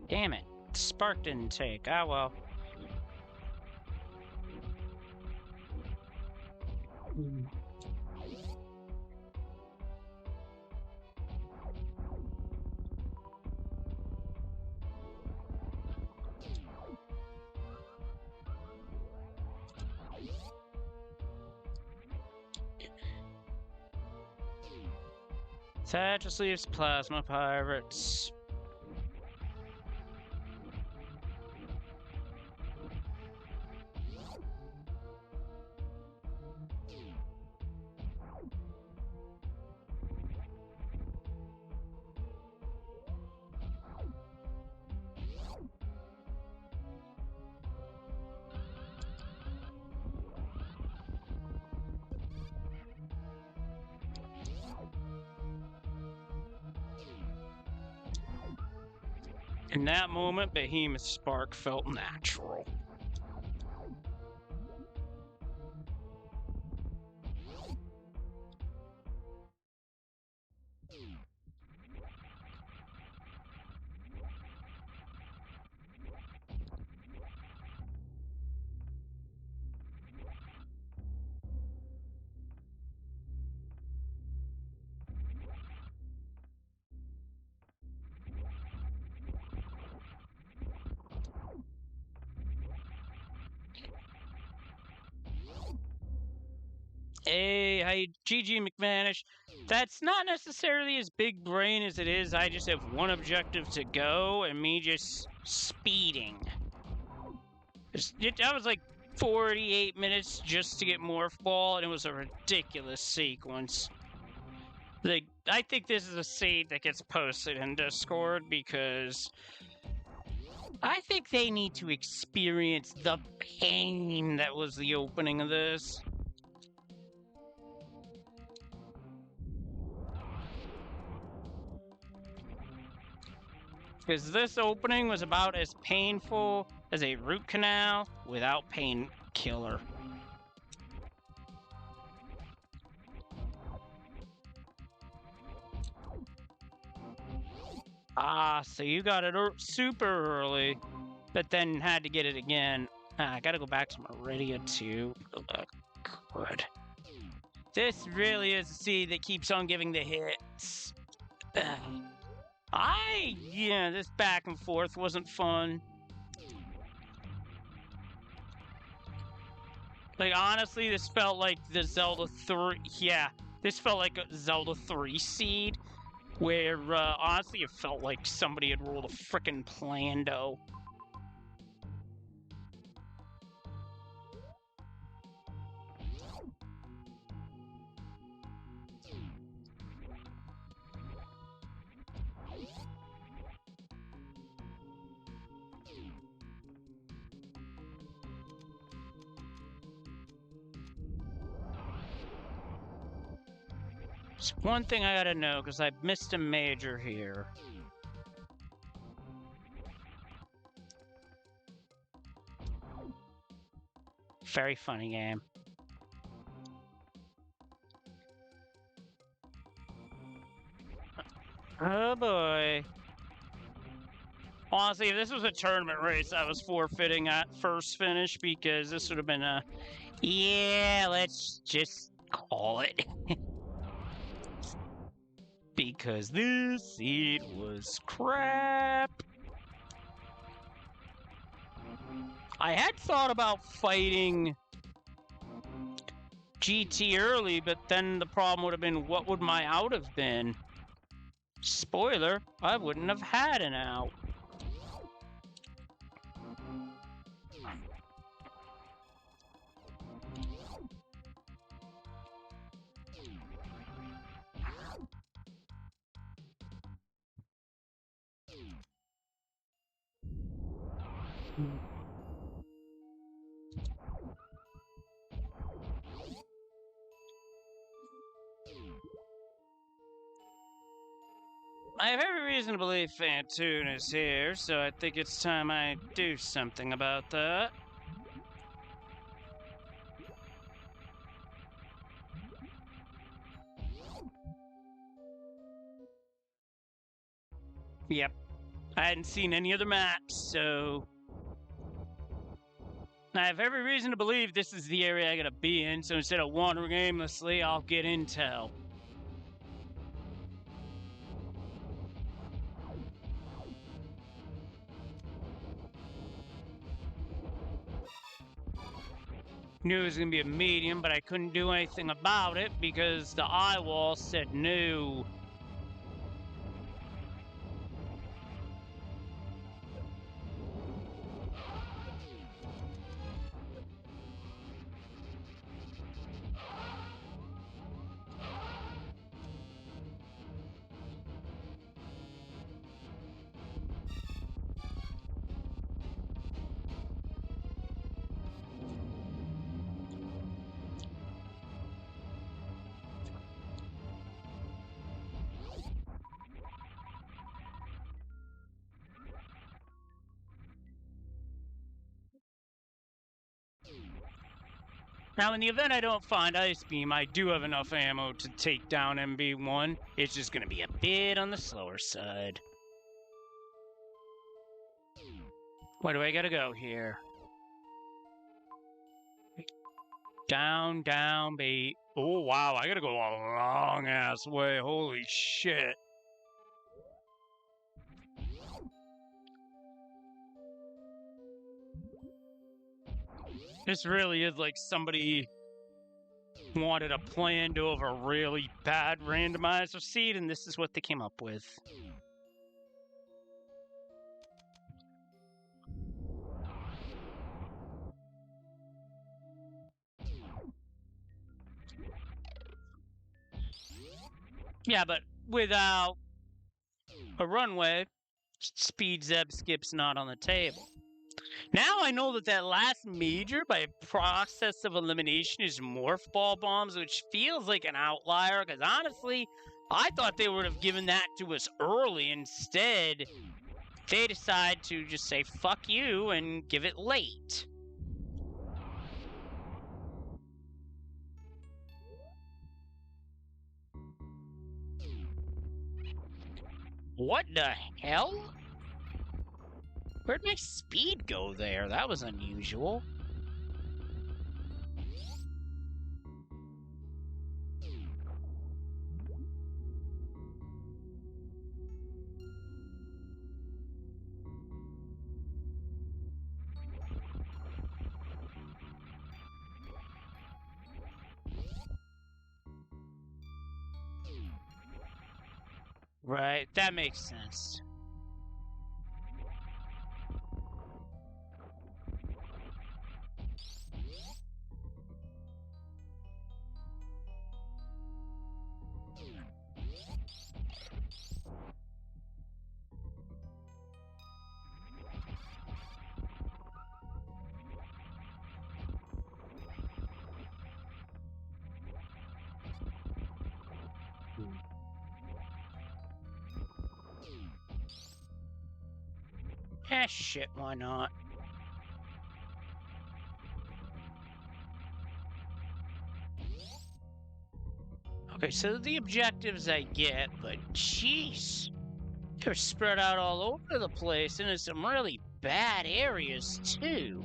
Damn it. Spark didn't take. Ah, well. That just leaves Plasma Pirates. In that moment, Behemoth Spark felt natural. Hey, hi, GG McManish. That's not necessarily as big brain as it is. I just have one objective to go, and me just speeding. That was like 48 minutes just to get Morph Ball, and it was a ridiculous sequence. Like, I think this is a seed that gets posted in Discord because I think they need to experience the pain that was the opening of this. Because this opening was about as painful as a root canal without painkiller. Ah, so you got it super early, but then had to get it again. I gotta go back to Meridia too. Good. This really is a seed that keeps on giving the hits. Yeah, this back and forth wasn't fun. Like, honestly, this felt like the Zelda 3... Yeah, this felt like a Zelda 3 seed, where, honestly, it felt like somebody had rolled a frickin' Plando. It's one thing I gotta know, because I missed a major here. Very funny game. Oh boy. Honestly, if this was a tournament race, I was forfeiting at first finish because this would have been a... Yeah, let's just call it. Because this seed was crap. I had thought about fighting GT early, but then the problem would have been, what would my out have been? Spoiler, I wouldn't have had an out. I have every reason to believe Fantoon is here, so I think it's time I do something about that. Yep. I hadn't seen any other maps, so I have every reason to believe this is the area I gotta be in, so instead of wandering aimlessly, I'll get intel. Knew it was gonna be a medium, but I couldn't do anything about it because the eye wall said no. Now, in the event I don't find Ice Beam, I do have enough ammo to take down MB1. It's just gonna be a bit on the slower side. Where do I gotta go here? Down, down, bait. Oh, wow, I gotta go a long-ass way. Holy shit. This really is like somebody wanted a plan to have a really bad randomizer seed, and this is what they came up with. Yeah, but without a runway, speed zeb skip's not on the table. Now I know that that last major, by process of elimination, is morph ball bombs, which feels like an outlier, because honestly, I thought they would have given that to us early. Instead, they decide to just say, fuck you, and give it late. What the hell? Where'd my speed go there? That was unusual. Right, that makes sense. Eh, shit, why not? Okay, so the objectives I get, but jeez, they're spread out all over the place and in some really bad areas too.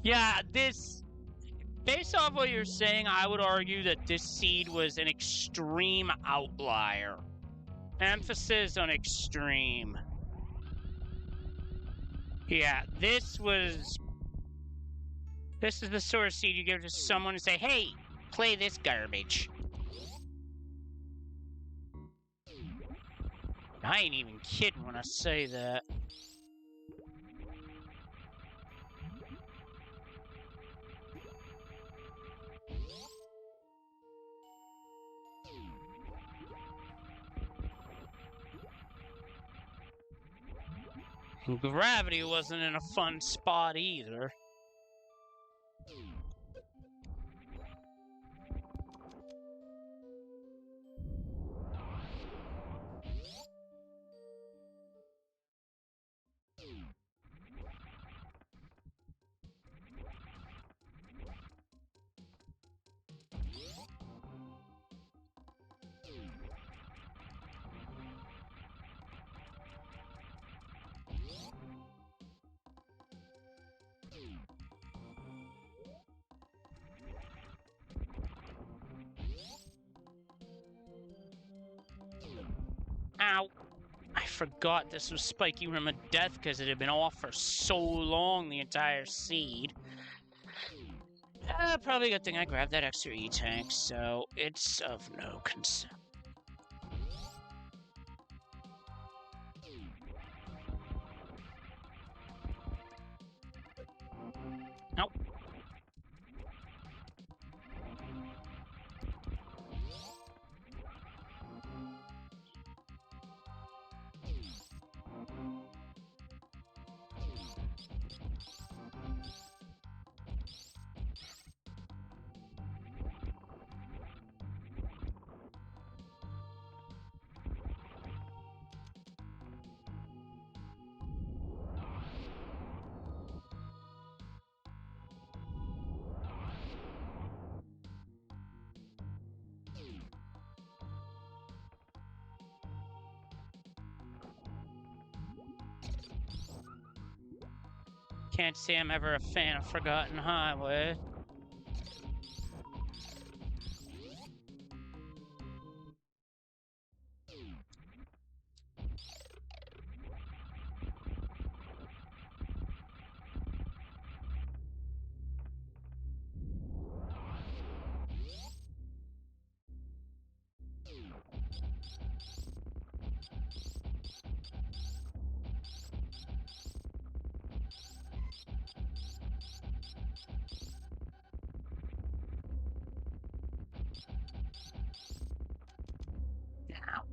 Yeah, this, based off what you're saying, I would argue that this seed was an extreme outlier. Emphasis on extreme. Yeah, this is the sort of seed you give to someone and say, hey, play this garbage. I ain't even kidding when I say that. And gravity wasn't in a fun spot either. Ow. I forgot this was Spiky Rim of Death because it had been off for so long, the entire seed. Probably a good thing I grabbed that extra E-Tank, so it's of no concern. Nope. Can't say I'm ever a fan of Forgotten Highway. Now.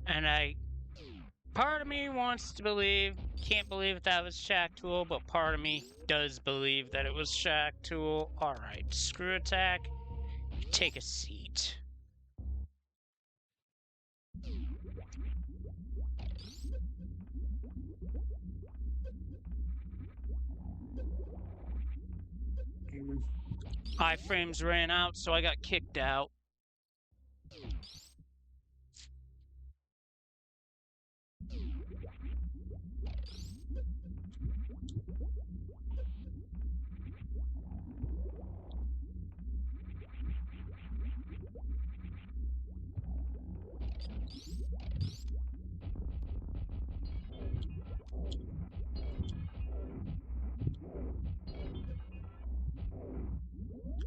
And part of me wants to believe, can't believe that was Shack Tool, but part of me does believe that it was Shack Tool. Alright, screw attack, take a seat. Iframes ran out, so I got kicked out.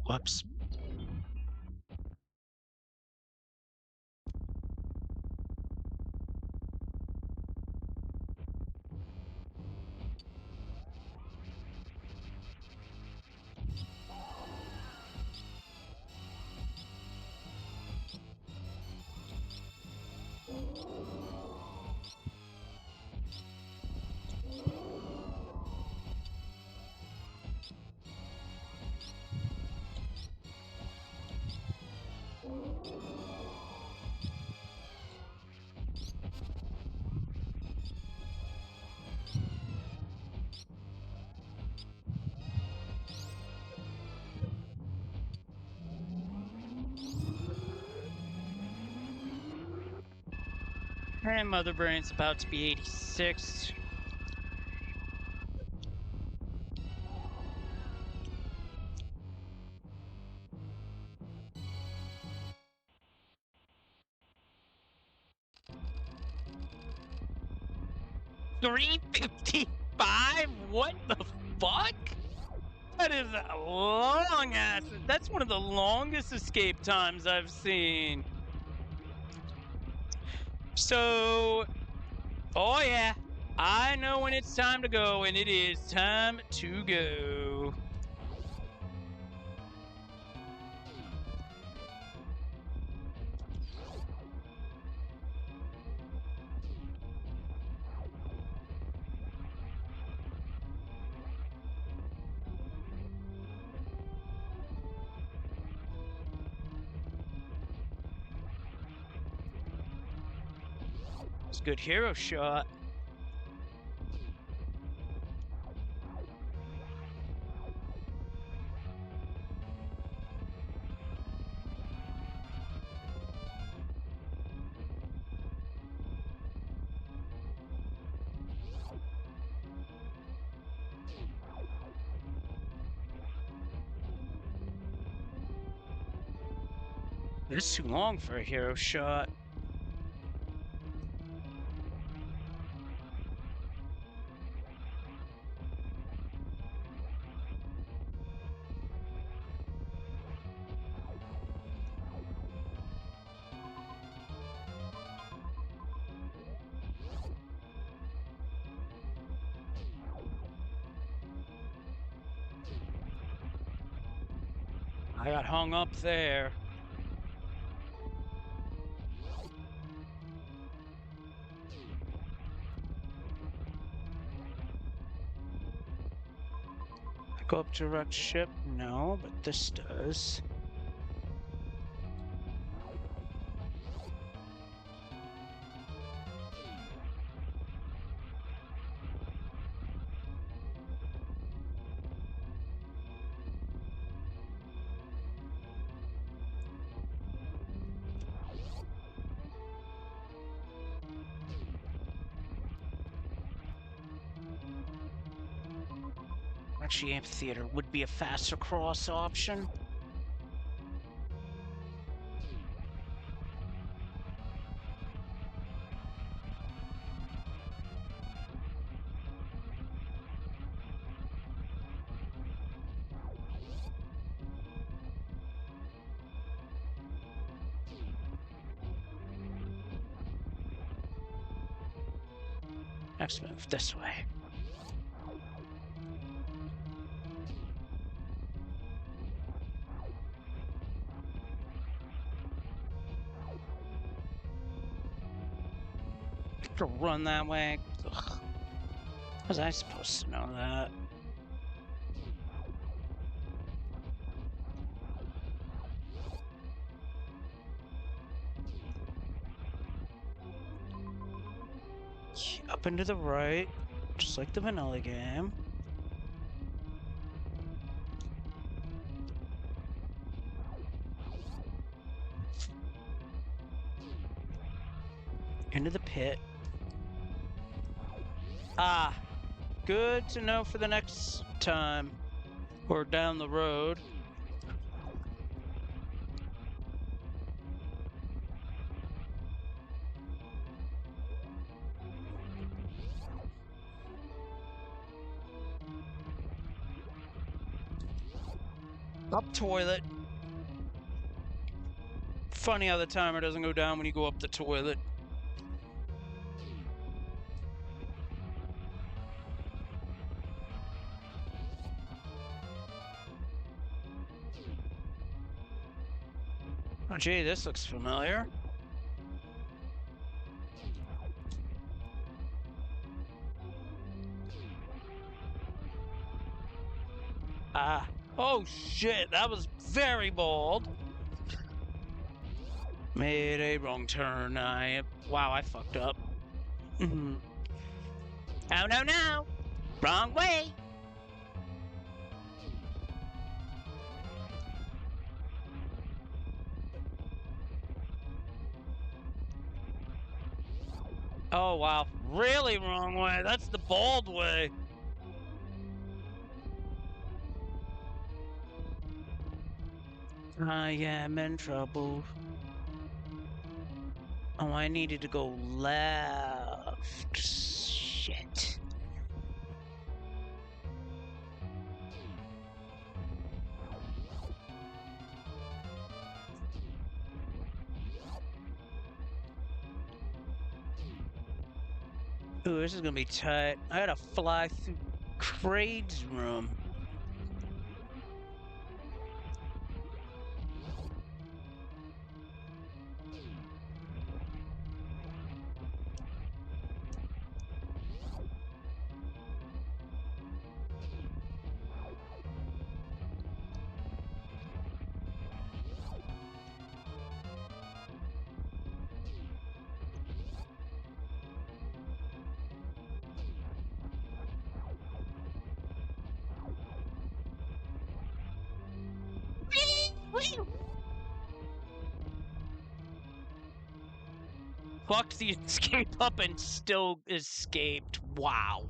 Whoops. And Mother Brain's about to be 86. $3.55? What the fuck? That is a long ass. That's one of the longest escape times I've seen. So, oh yeah, I know when it's time to go, and it is time to go. It's a good hero shot. It's too long for a hero shot. I got hung up there. Go up direct ship? No, but this does. Actually, amphitheater would be a faster cross option. Next move, this way. To run that way. Ugh. How was I supposed to know that? Up and to the right, just like the vanilla game. Into the pit. Ah, good to know for the next time. Or down the road. Up toilet. Funny how the timer doesn't go down when you go up the toilet. Oh, gee, this looks familiar. Ah. Oh, shit. That was very bold. Made a wrong turn. Wow, I fucked up. Oh, no, no. Wrong way. Oh, wow. Really wrong way. That's the bald way. I am in trouble. Oh, I needed to go left. Shit. Ooh, this is gonna be tight. I gotta fly through Craig's room. Fucked the escape up and still escaped. Wow.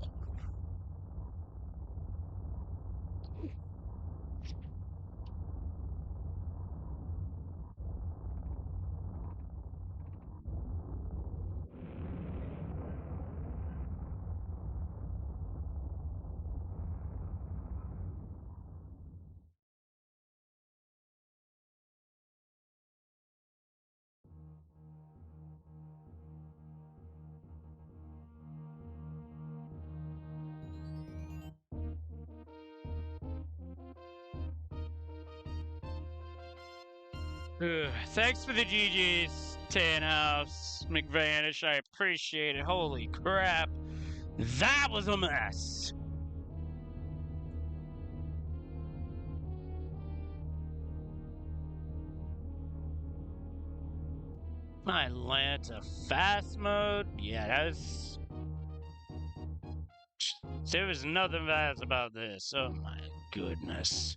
Thanks for the GGs, Tanhouse, McVanish. I appreciate it. Holy crap. That was a mess. My Lanta fast mode? Yeah, that's. There was nothing fast about this. Oh my goodness.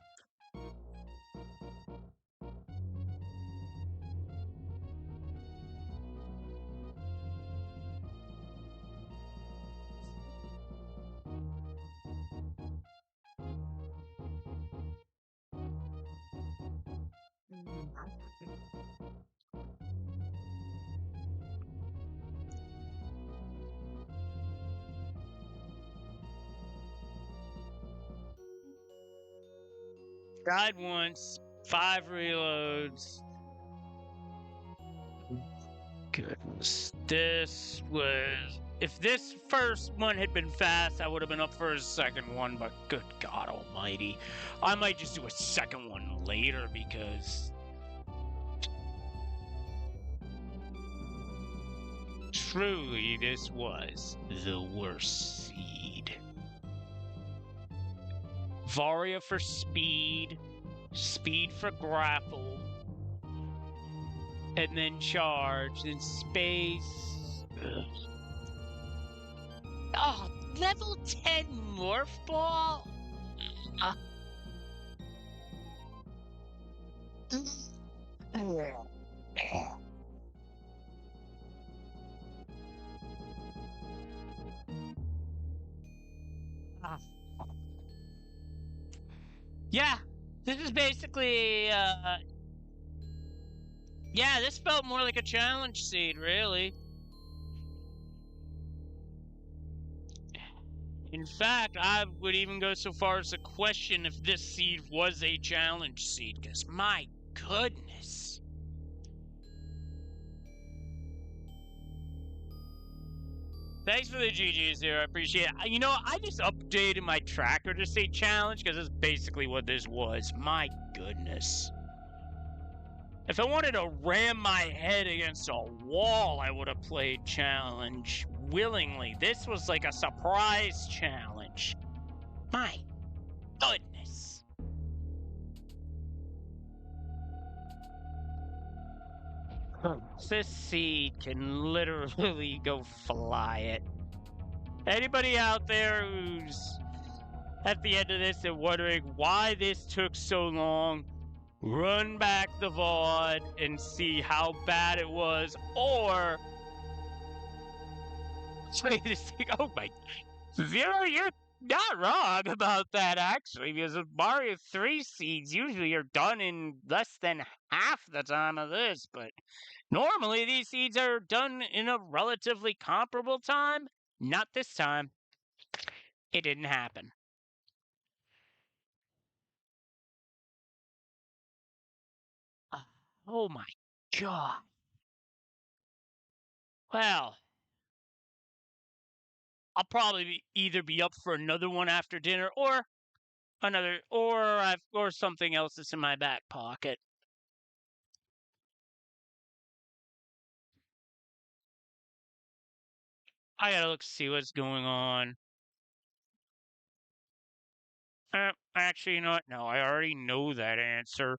Died once, 5 reloads. Goodness. This was. If this first one had been fast, I would have been up for a second one, but good God almighty. I might just do a second one later because. Truly, this was the worst seed. Varia for speed, speed for grapple, and then charge, then space. Ugh. Oh, level 10 Morph Ball? Yeah, this is basically, yeah, this felt more like a challenge seed, really. In fact, I would even go so far as to question if this seed was a challenge seed, because my goodness. Thanks for the GGs here, I appreciate it. You know, I just updated my tracker to say challenge, because that's basically what this was. My goodness. If I wanted to ram my head against a wall, I would have played challenge willingly. This was like a surprise challenge. My goodness. This seed can literally go fly it. Anybody out there who's at the end of this and wondering why this took so long, run back the VOD and see how bad it was, or play this thing. Oh my, Zero, you're not wrong about that actually, because with Mario 3 seeds usually are done in less than half the time of this, but normally these seeds are done in a relatively comparable time. Not this time. It didn't happen. Oh my god. Well, I'll probably either be up for another one after dinner or another or something else that's in my back pocket. I gotta look see what's going on. Actually, you know what? No, I already know that answer.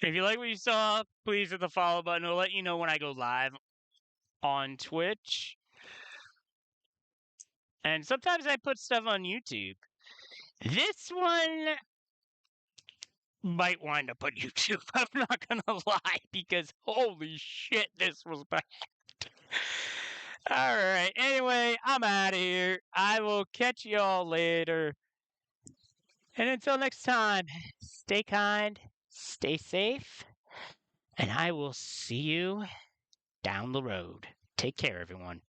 If you like what you saw, please hit the follow button. It'll let you know when I go live on Twitch. And sometimes I put stuff on YouTube. This one might wind up on YouTube. I'm not gonna lie, because holy shit, this was bad. Alright, anyway, I'm out of here. I will catch y'all later. And until next time, stay kind, stay safe, and I will see you down the road. Take care, everyone.